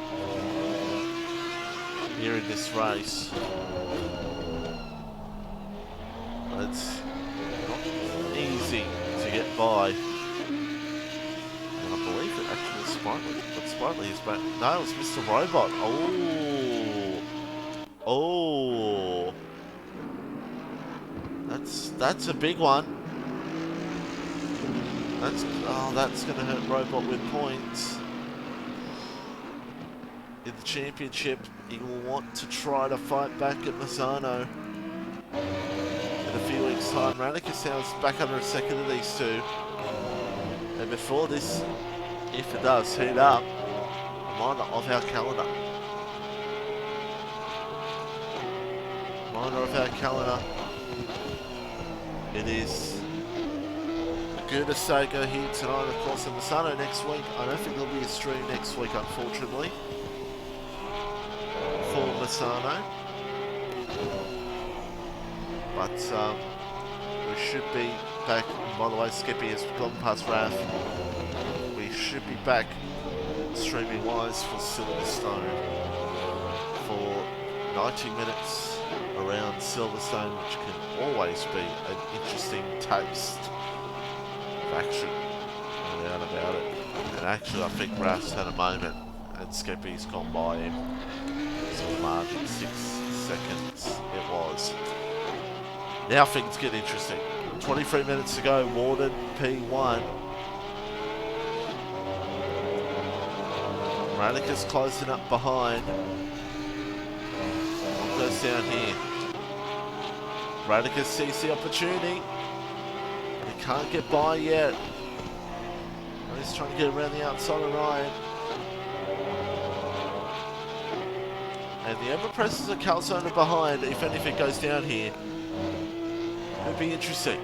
here in this race. It's not easy to get by. And I believe it actually was Sprightly. But Sprightly is back. No, it was Mr. Robot. Oh, that's a big one. That's going to hurt Robot with points in the championship. He will want to try to fight back at Mazzano in a few weeks' time. Radica sounds back under a second of these two, and before this, if it does heat up, reminder of our calendar. Of our calendar. It is Laguna Seca here tonight, of course, and Mazzano next week. I don't think there'll be a stream next week, unfortunately, for Mazzano. But we should be back. By the way, Skippy has gone past Raf. We should be back streaming wise for Silverstone for 90 minutes around Silverstone, which can always be an interesting taste of action. No doubt about it. And actually, I think Raf's had a moment, and Skeppy's gone by him. So margin 6 seconds it was. Now things get interesting. 23 minutes to go. Warden P1. Radica's closing up behind. Goes down here. Radica sees the opportunity, and he can't get by yet. He's trying to get around the outside of Ryan. And the ever-presence of Calzona behind, if anything goes down here, it'll be interesting.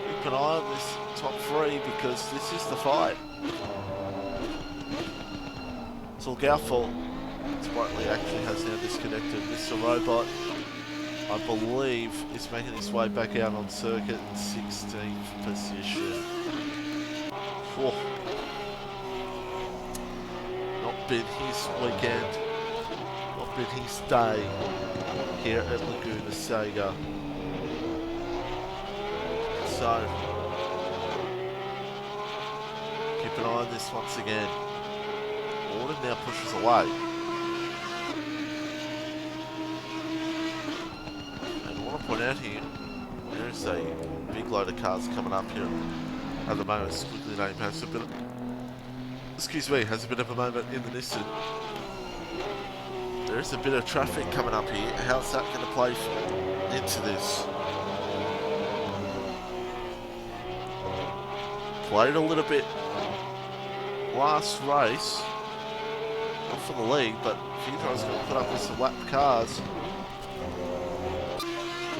Keep an eye on this top three, because this is the fight. It's all our fault. Sprightly actually has now disconnected. Mr. Robot, I believe, is making his way back out on circuit in 16th position. Whoa. Not been his weekend, not been his day here at Laguna Seca. So, keep an eye on this once again. Warden now pushes away. Point out here, there's a big load of cars coming up here at the moment. Squiggly name has a bit of, has a bit of a moment in the distance. There's a bit of traffic coming up here. How's that going to play into this? Played a little bit last race, not for the lead, but a few drivers going to put up with some lap cars.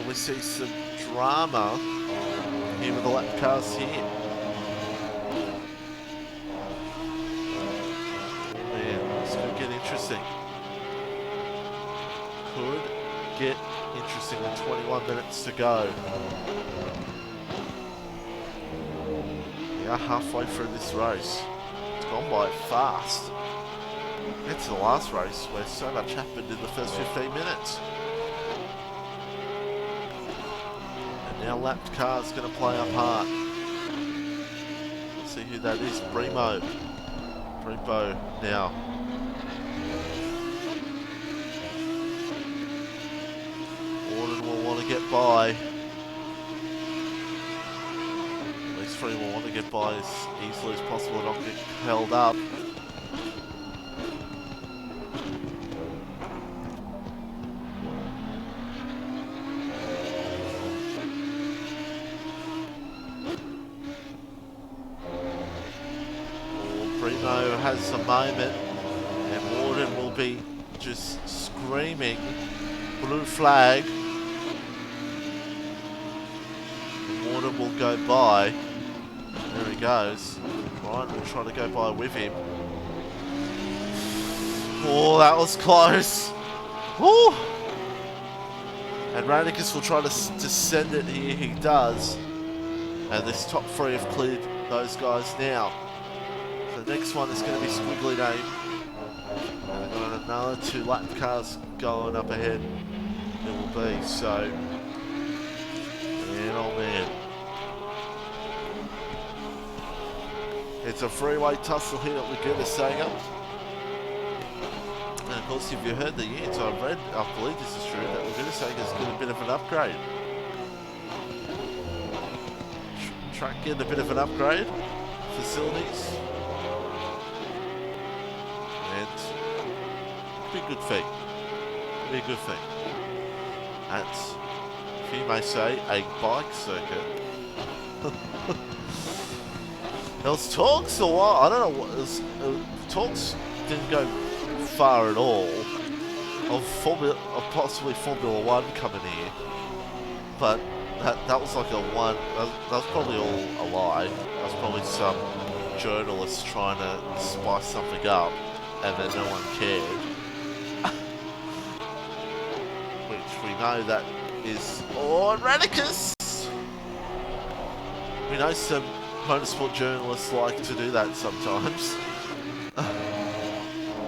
We see some drama here with the lap cars here. Man, this could get interesting. Could get interesting with 21 minutes to go. We are halfway through this race. It's gone by fast. It's the last race where so much happened in the first 15 minutes. And now lapped car's going to play a part. Let's see who that is. Primo now. Warden will want to get by. These three will want to get by as easily as possible and not get held up. Primo has a moment and Warden will be just screaming blue flag. Warden will go by. There he goes. Ryan will try to go by with him. Oh, that was close. Woo! And Radikus will try to send it here. He does. And this top three have cleared those guys now. The next one is going to be squiggly name. And they've got another 2 lap cars going up ahead. It will be so. Man, oh man. It's a freeway tussle here at Laguna Seca. And of course, if you heard the years, I believe this is true, that Laguna Seca's got a bit of an upgrade. Track getting a bit of an upgrade. Facilities. And it'll be a good thing. It'll be a good thing. At, if you may say, a bike circuit. There was talks a while, I don't know what, talks didn't go far at all of possibly Formula 1 coming here, but that was like a one, that was probably all a lie. That was probably some journalists trying to spice something up and then no one cared. Which we know that is on Radikus. We know some motorsport journalists like to do that sometimes.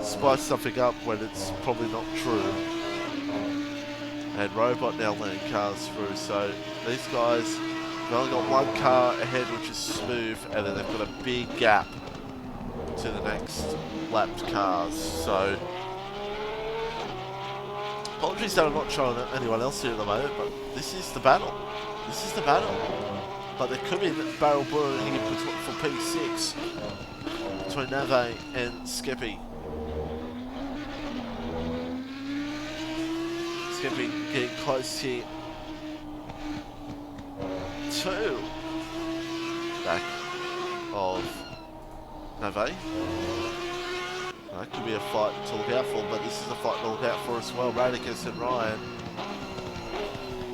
Spice something up when it's probably not true. And Robot now letting cars through, so these guys have only got one car ahead which is smooth, and then they've got a big gap to the next lapped cars. So apologies that I'm not showing anyone else here at the moment, but this is the battle. This is the battle. But there could be a barrel brewing here for P6 between Nave and Skeppy. Skeppy getting close here to back of Nave. That could be a fight to look out for, but this is a fight to look out for as well. Radikus and Ryan.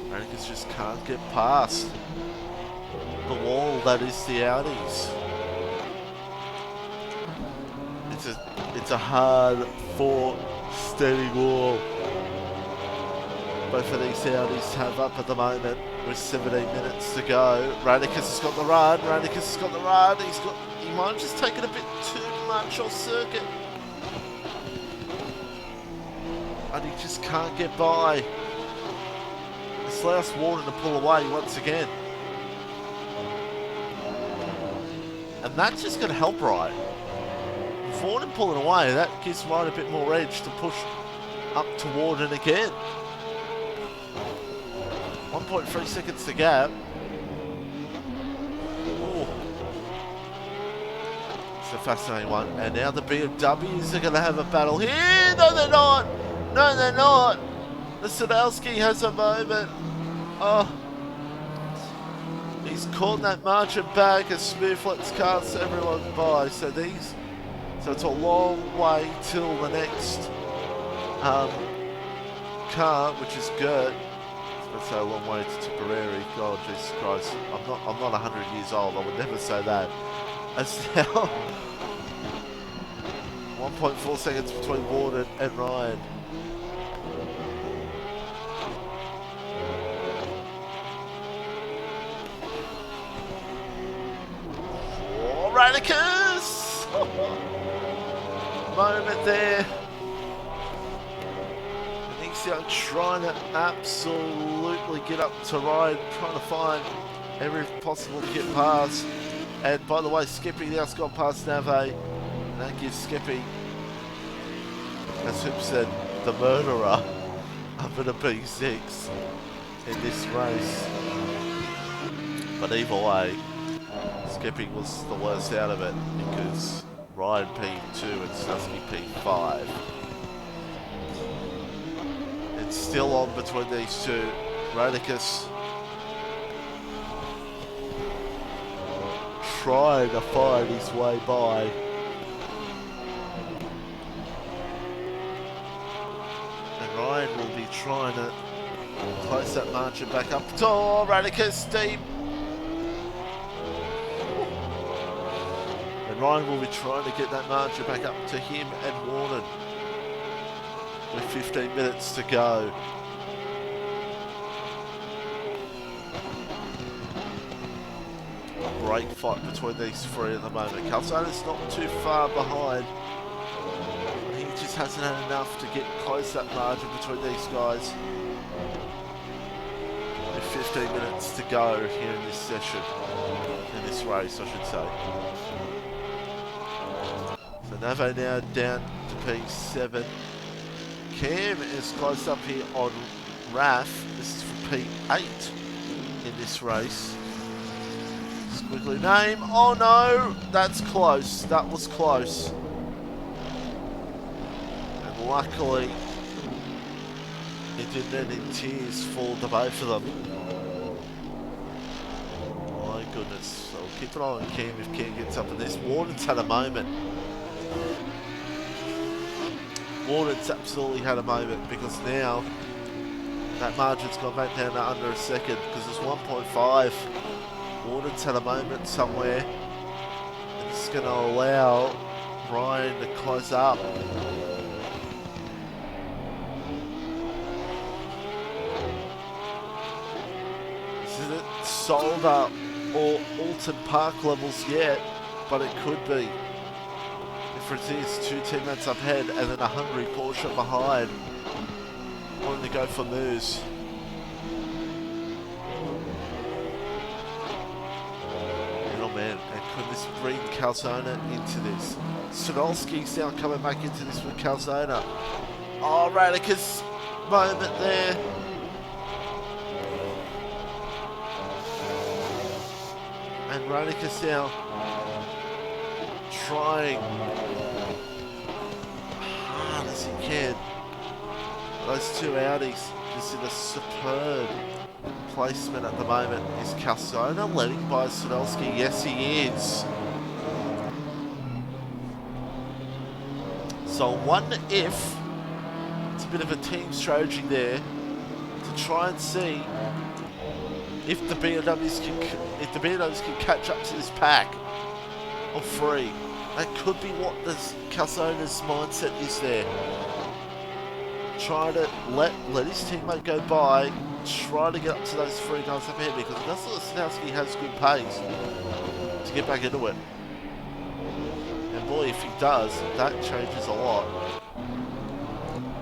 Radikus just can't get past the wall that is the Audis. It's a hard fought standing wall. Both of these Audis have up at the moment with 17 minutes to go. Radikus has got the run. Radikus has got the run. He might have just taken a bit too much off circuit. And he just can't get by. This allows Warden to pull away once again. And that's just going to help Ryan. With Warden pulling away, that gives Ryan a bit more edge to push up to Warden again. 1.3 seconds to gap. Ooh. It's a fascinating one. And now the BMWs are going to have a battle here. No, they're not. No, they're not. The Sadowski has a moment. Oh. He's caught that margin back as Smith lets cars everyone by. So it's a long way till the next car, which is Gert. Let's say a long way to Tipperary. God, Jesus Christ! I'm not 100 years old. I would never say that. It's now 1.4 seconds between Warden and Ryan. Radikus! moment there. And he's out trying to absolutely get up to Ryan, trying to find every possible to get past. And by the way, Skippy now's gone past Nave. And that gives Skippy, as Hoop said, the murderer up at a P6 in this race. But either way, Skippy was the worst out of it because Ryan P2 and Susky P5. It's still on between these two. Radicus trying to find his way by. And Ryan will be trying to close that margin back up. Oh, Radicus deep. And Ryan will be trying to get that margin back up to him and Warren with 15 minutes to go. A great fight between these three at the moment. Calzone's not too far behind. He just hasn't had enough to get close that margin between these guys. With 15 minutes to go here in this session, in this race I should say. So Nave now down to P7. Cam is close up here on Raf. This is for P8 in this race. Squiggly name. Oh no, that's close. That was close. And luckily, it didn't end in tears for the both of them. My goodness. So we'll keep an eye on Cam if Cam gets up in this. Warden's had a moment. Warden's absolutely had a moment because now that margin's gone back down to under a second because it's 1.5. Warden's had a moment somewhere and it's going to allow Ryan to close up. This isn't sold up or Alton Park levels yet, but it could be. Difference is 2 teammates up ahead and then a hungry Porsche behind, wanting to go for moves. Oh man, and could this bring Calzona into this? Sadolski's now coming back into this with Calzona. Oh, Radicus moment there. And Radicus now trying hard as he can. Those two Audis just in a superb placement at the moment. Is Calzona leading by Sadolski? Yes, he is. So one if, it's a bit of a team strategy there to try and see if the BMWs can catch up to this pack of 3. That could be what this Calzona's mindset is there. Try to let his teammate go by, try to get up to those 3 guys up ahead because Sadowski has good pace to get back into it. And boy, if he does, that changes a lot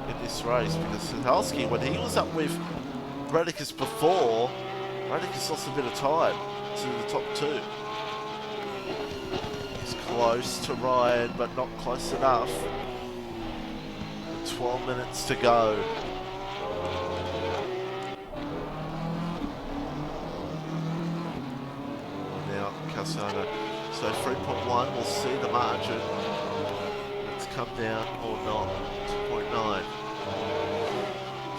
in this race because Sadowski, when he was up with Radicus before, Radicus lost a bit of time to the top 2. Close to Ryan, but not close enough. 12 minutes to go. Now, Calzona. So 3.1, we'll see the margin. It's come down or not. 2.9.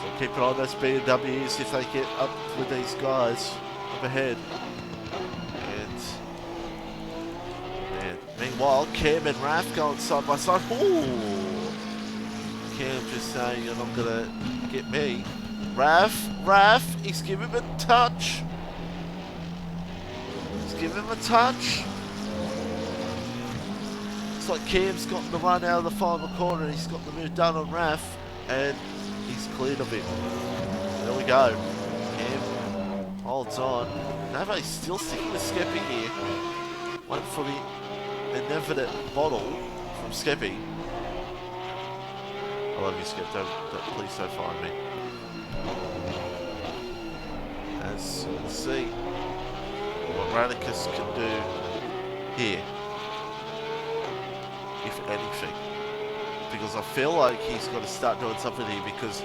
So keep an eye on those BMWs if they get up with these guys up ahead. Meanwhile, Cam and Raf going side by side. Ooh! Cam just saying, you're not going to get me. Raf, he's giving him a touch. He's giving him a touch. Looks like Cam's gotten the run out of the final corner and he's got the move done on Raf and he's cleared of it. There we go. Cam holds on. Nave's still sticking with Skeppy here. Went for the inevitable bottle from Skeppy. I love you, Skip. Please don't find me. As we'll see what Radicus can do here, if anything. Because I feel like he's got to start doing something here because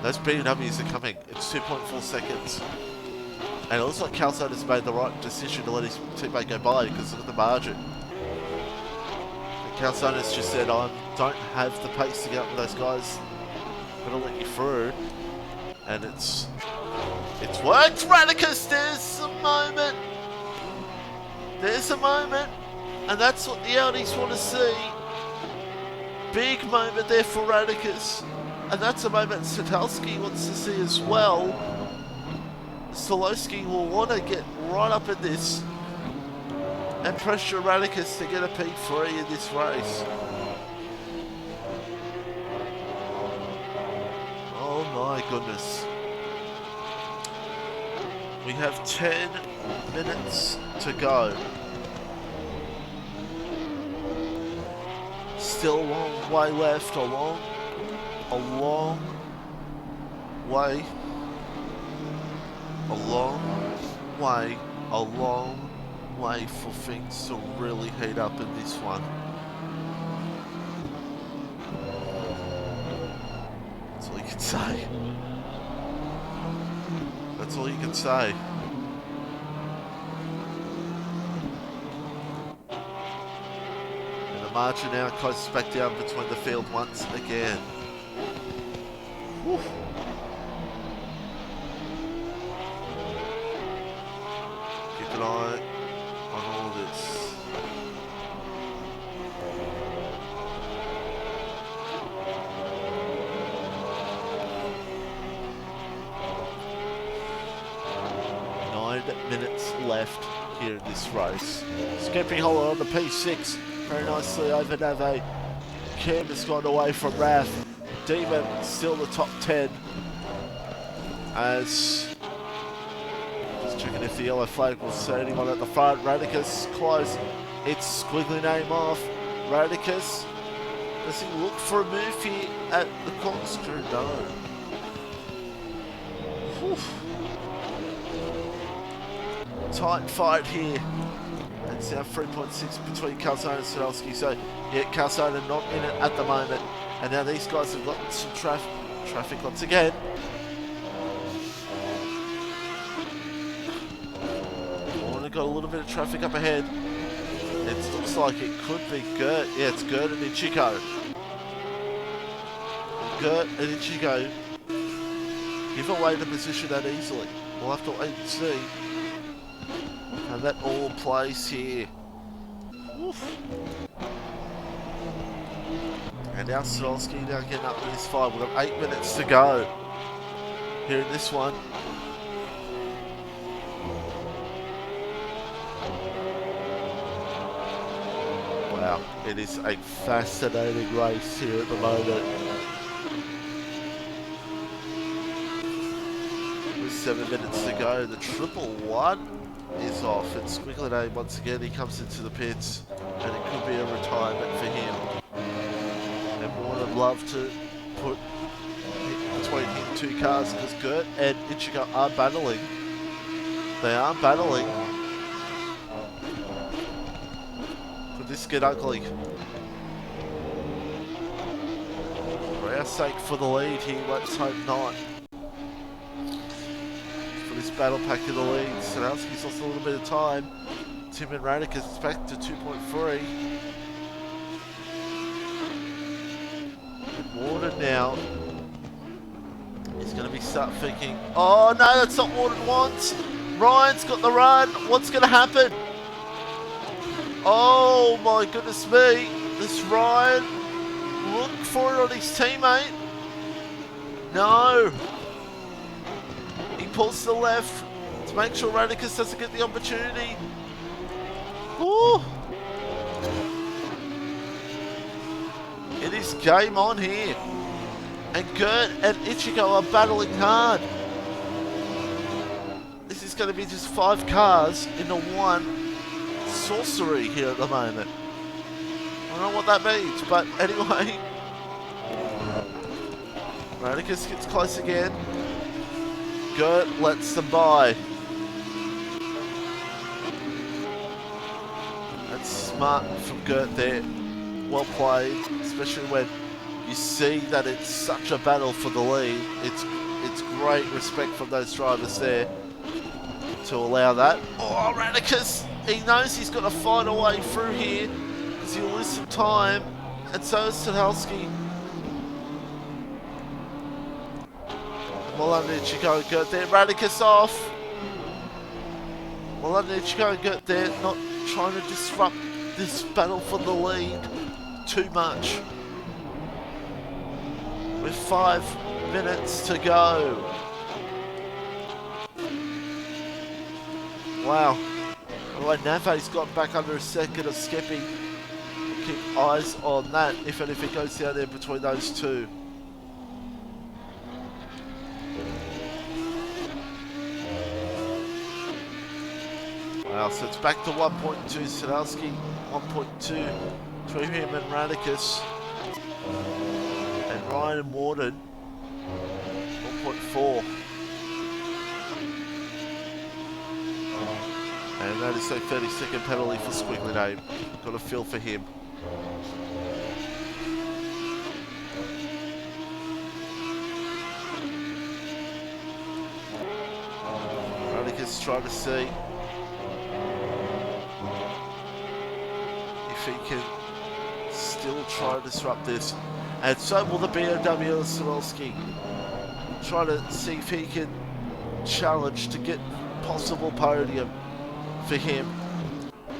those BMWs are coming. It's 2.4 seconds. And it looks like Calzone has made the right decision to let his teammate go by because look at the margin. Calzone has just said, I don't have the pace to get up with those guys. I'm going to let you through. And it's worked, Radicus! There's a moment. There's a moment. And that's what the Audis want to see. Big moment there for Radicus. And that's a moment Satalski wants to see as well. Solowski will want to get right up in this and pressure Radicus to get a P3 in this race. Oh my goodness. We have 10 minutes to go. Still a long way left, a long way. A long way for things to really heat up in this one. That's all you can say. That's all you can say. And the margin now closes back down between the field once again. Whew. Keep an eye on all this. Minutes left here in this race. Skipping Holler on the P6 very nicely over Nave. Cam has gone away from Raph. Demon still the top 10 as just checking if the yellow flag will see anyone at the front. Radicus close. It's squiggly name off. Radicus, does he look for a move here at the corkscrew? No. Whew. Tight fight here. It's now 3.6 between Calzone and Sadowski. So, yeah, Calzone not in it at the moment. And now these guys have got some traffic once again. Warner got a little bit of traffic up ahead. It looks like it could be Gert. Yeah, it's Gert and Ichigo. Gert and Ichigo give away the position that easily. We'll have to wait and see. And that all plays here. Oof. And now Sadowski now getting up in this fight. We've got 8 minutes to go here in this one. Wow, it is a fascinating race here at the moment. With 7 minutes to go, the 111 is off, and Squiggly Name once again he comes into the pits, and it could be a retirement for him. And Warren would love to put between him two cars because Gert and Ichigo are battling. They are battling. Could this get ugly? For our sake, for the lead here, let's hope not. This battle pack in the lead. Sadowski's lost a little bit of time. Tim and Radicus is back to 2.3. And Warner now is going to be start thinking, oh no, that's not what it wants. Ryan's got the run. What's going to happen? Oh my goodness me. This Ryan look for it on his teammate. No. He pulls to the left to make sure Radicus doesn't get the opportunity. Ooh. It is game on here. And Gert and Ichigo are battling hard. This is going to be just 5 cars into one sorcery here at the moment. I don't know what that means, but anyway. Radicus gets close again. Gert lets them by. That's smart from Gert there. Well played, especially when you see that it's such a battle for the lead. It's great respect from those drivers there to allow that. Oh, Radicus! He knows he's got to find a way through here because he'll lose some time, and so is Sadalski. Malanichiko and Gert there. Radicus off. Malanichiko and Gert there, not trying to disrupt this battle for the lead too much. With 5 minutes to go. Wow. Anyway, Nave's got back under a second of skipping. Keep eyes on that if anything goes down there between those two. Wow, so it's back to 1.2 Sadalski, 1.2 between him and Radicus. And Ryan and Warden, 1.4. And that is a 30-second penalty for Squiggly Name. Got a feel for him. Radicus trying to see if he can still try to disrupt this. And so will the BMW Sadalski. Try to see if he can challenge to get possible podium for him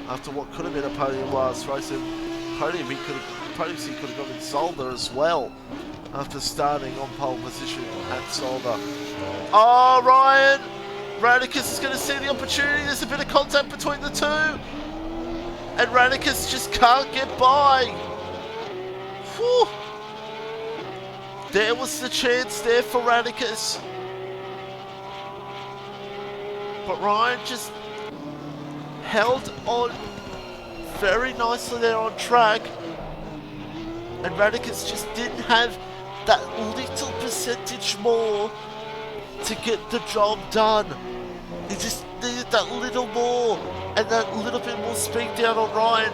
after what could have been a podium last race. And podium he could have got in Solder as well after starting on pole position at Solder. Oh, Ryan! Radicus is going to see the opportunity. There's a bit of contact between the two. And Radicus just can't get by. Whew. There was the chance there for Radicus. But Ryan just held on very nicely there on track. And Radicus just didn't have that little percentage more to get the job done. He just needed that little more and that little bit more speed down on Ryan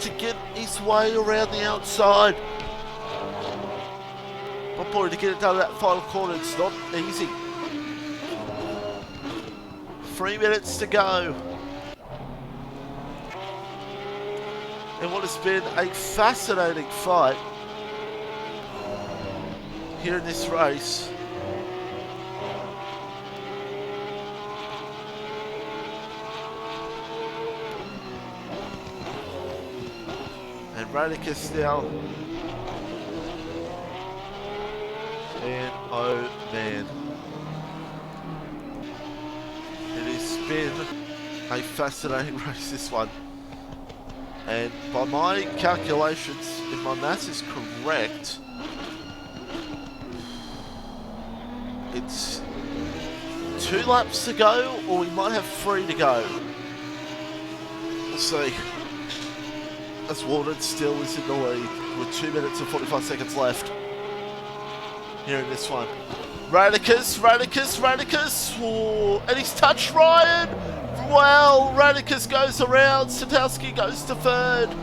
to get his way around the outside. But boy, to get it done that final corner, it's not easy. 3 minutes to go. And what has been a fascinating fight here in this race. And Radicus now. And oh man. It has been a fascinating race, this one. And by my calculations, if my maths is correct, it's 2 laps to go, or we might have 3 to go. We'll see. As Warden still is in the lead with 2 minutes and 45 seconds left here in this one. Radicus. Ooh, and he's touched Ryan. Well, Radicus goes around. Sadalski goes to 3rd.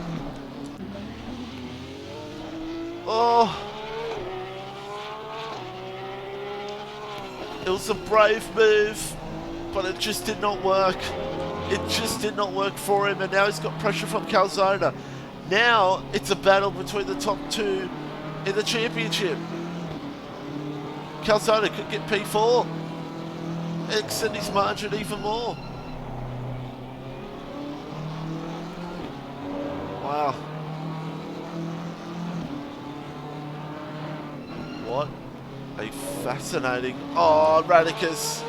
Oh. It was a brave move, but it just did not work. It just did not work for him, and now he's got pressure from Calzona. Now it's a battle between the top 2 in the championship. Calzona could get P4, extend his margin even more. Wow. What a fascinating... Oh, Radicus.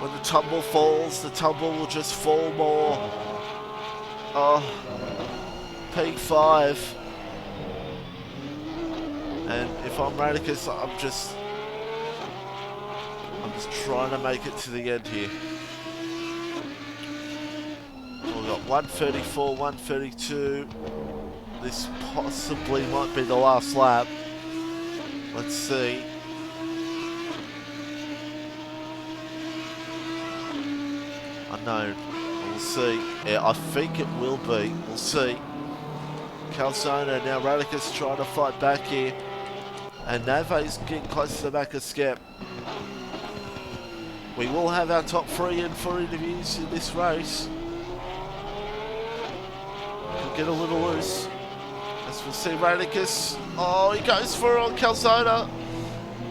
When the tumble falls, the tumble will just fall more. Oh, P5. And if I'm Radicus, I'm just trying to make it to the end here. We've got 134, 132. This possibly might be the last lap. Let's see. Unknown. We'll see. Yeah, I think it will be. We'll see. Calzona, now Radicus trying to fight back here. And Nave's getting close to the back of Skep. We will have our top 3 in for interviews in this race. Could get a little loose. As we'll see Radicus. Oh, he goes for it on Calzona.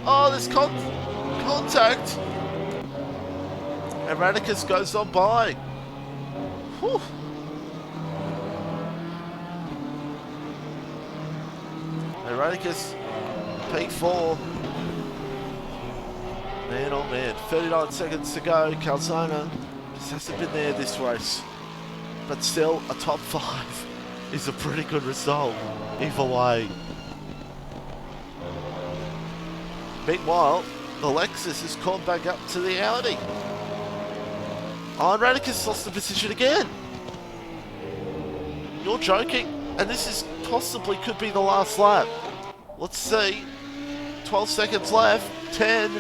Oh, there's contact. And Radicus goes on by. Whew. And Radicus, P4. Man, oh man, 39 seconds to go. Calzona just hasn't been there this race. But still, a top 5 is a pretty good result, either way. Meanwhile, the Lexus has caught back up to the Audi. Oh, and Radicus lost the position again. You're joking. And this is possibly could be the last lap. Let's see. 12 seconds left. 10,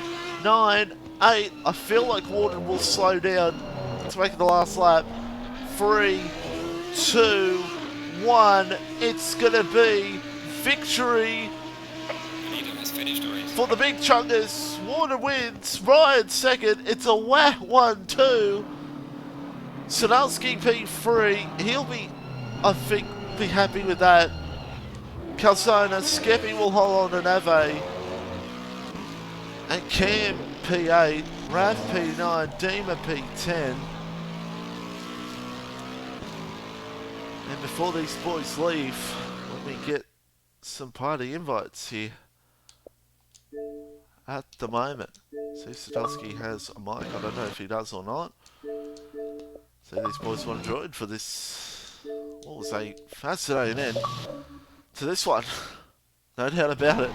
9, 8. I feel like Warden will slow down to make it the last lap. 3, 2, 1. It's going to be victory for the big chunkers. Warden wins. Ryan second. It's a whack 1-2. Sadowski P3. He'll be, I think, be happy with that. Calzona, Skeppy will hold on to Nave. And Cam P8, Rav P9, Dima P10. And before these boys leave, let me get some party invites here. At the moment. See, Sadowski has a mic. I don't know if he does or not. So these boys want to join for this, what was a fascinating end to this one. No doubt about it.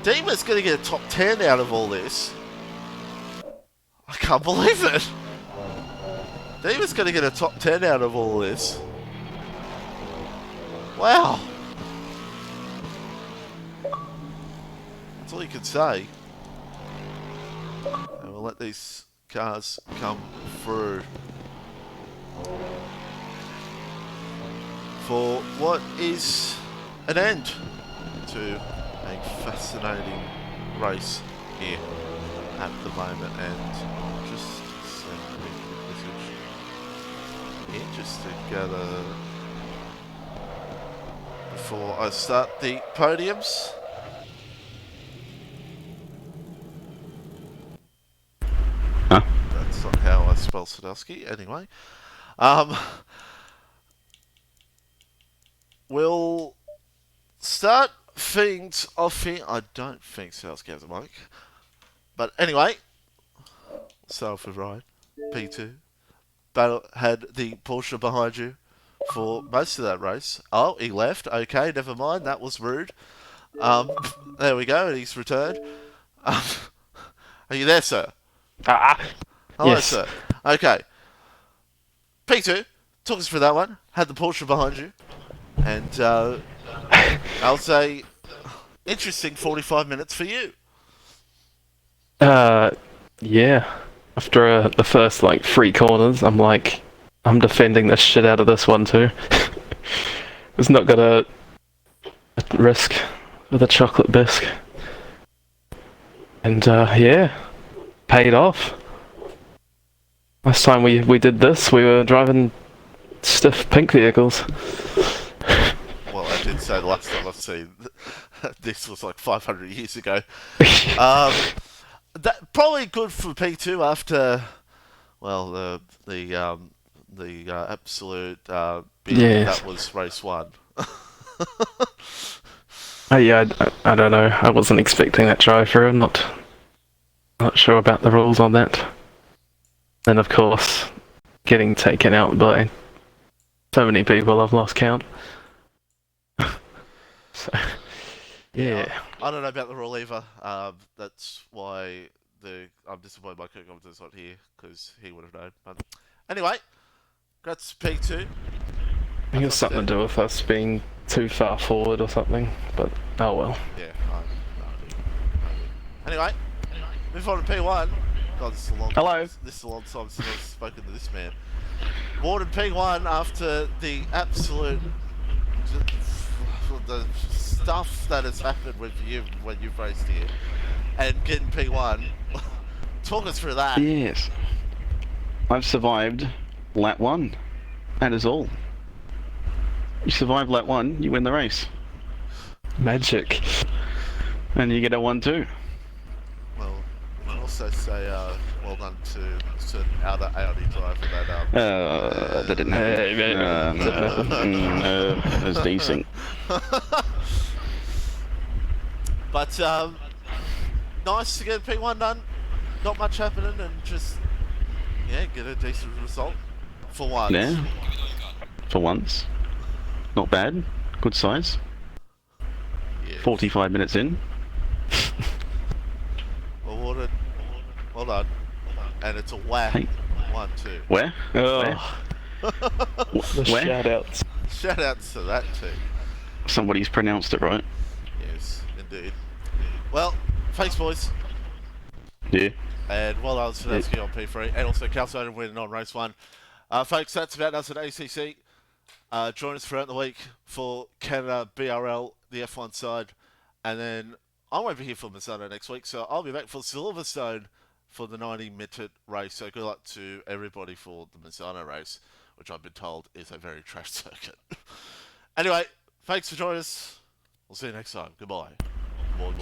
Dima's going to get a top 10 out of all this. I can't believe it. Dima's going to get a top 10 out of all this. Wow. That's all you can say. And we'll let these cars come through. For what is an end to a fascinating race here at the moment. And just send a quick message here just to gather before I start the podiums. Huh? That's not how I spell Sadowski. Anyway. We'll start things off here. I don't think Sadowski has a mic. But anyway, start off with Ryan. P2. Battle had the Porsche behind you for most of that race. Oh, he left. Okay, never mind. That was rude. There we go. He's returned. Are you there, sir? Hello, yes. sir. Okay. P2, talk us through that one. Had the Porsche behind you. And I'll say, interesting 45 minutes for you. Yeah. After the first, 3 corners, I'm defending the shit out of this one too. It's not got a risk with a chocolate bisque. And, yeah. Paid off. Last time we did this, we were driving stiff pink vehicles. Well, I did say the last time I've seen this was 500 years ago. That probably good for P2 after, well, the absolute Yes. that was race 1. Yeah, I don't know. I wasn't expecting that drive through. I'm not sure about the rules on that. And of course, getting taken out by so many people, I've lost count. So, yeah. I don't know about the rule either. That's why I'm disappointed my co-commentator's not here, because he would have known. But anyway, congrats P2. I think it's something to do with us being too far forward or something, but oh well. Yeah, Anyway, move on to P1. God, this is a long Hello. This is a long time since I've spoken to this man. More than P1 after the absolute the stuff that has happened with you when you've raced here and getting P1. Talk us through that. Yes. I've survived lap 1. That is all. You survive lap 1, you win the race. Magic. And you get a 1-2. Well, we can also say well done to an Audi driver that That didn't happen. No, it was decent. But nice to get P1 done. Not much happening, and just get a decent result for once. Yeah. For once. Not bad. Good size. Yeah. 45 minutes in. Awarded. Well done. And it's a whack. Hey. 1-2. Where? Oh, the Where? shout-outs. Shout outs to that team. Somebody's pronounced it right. Yes, indeed. Well, thanks, boys. Yeah. And well done to Sadowski on P3, and also Calzone winning on race 1. Folks, that's about us at ACC. Join us throughout the week for Canada BRL, the F1 side. And then I won't be here for Misano next week, so I'll be back for Silverstone for the 90-minute race. So good luck to everybody for the Misano race, which I've been told is a very trash circuit. Anyway, thanks for joining us. We'll see you next time. Goodbye. More.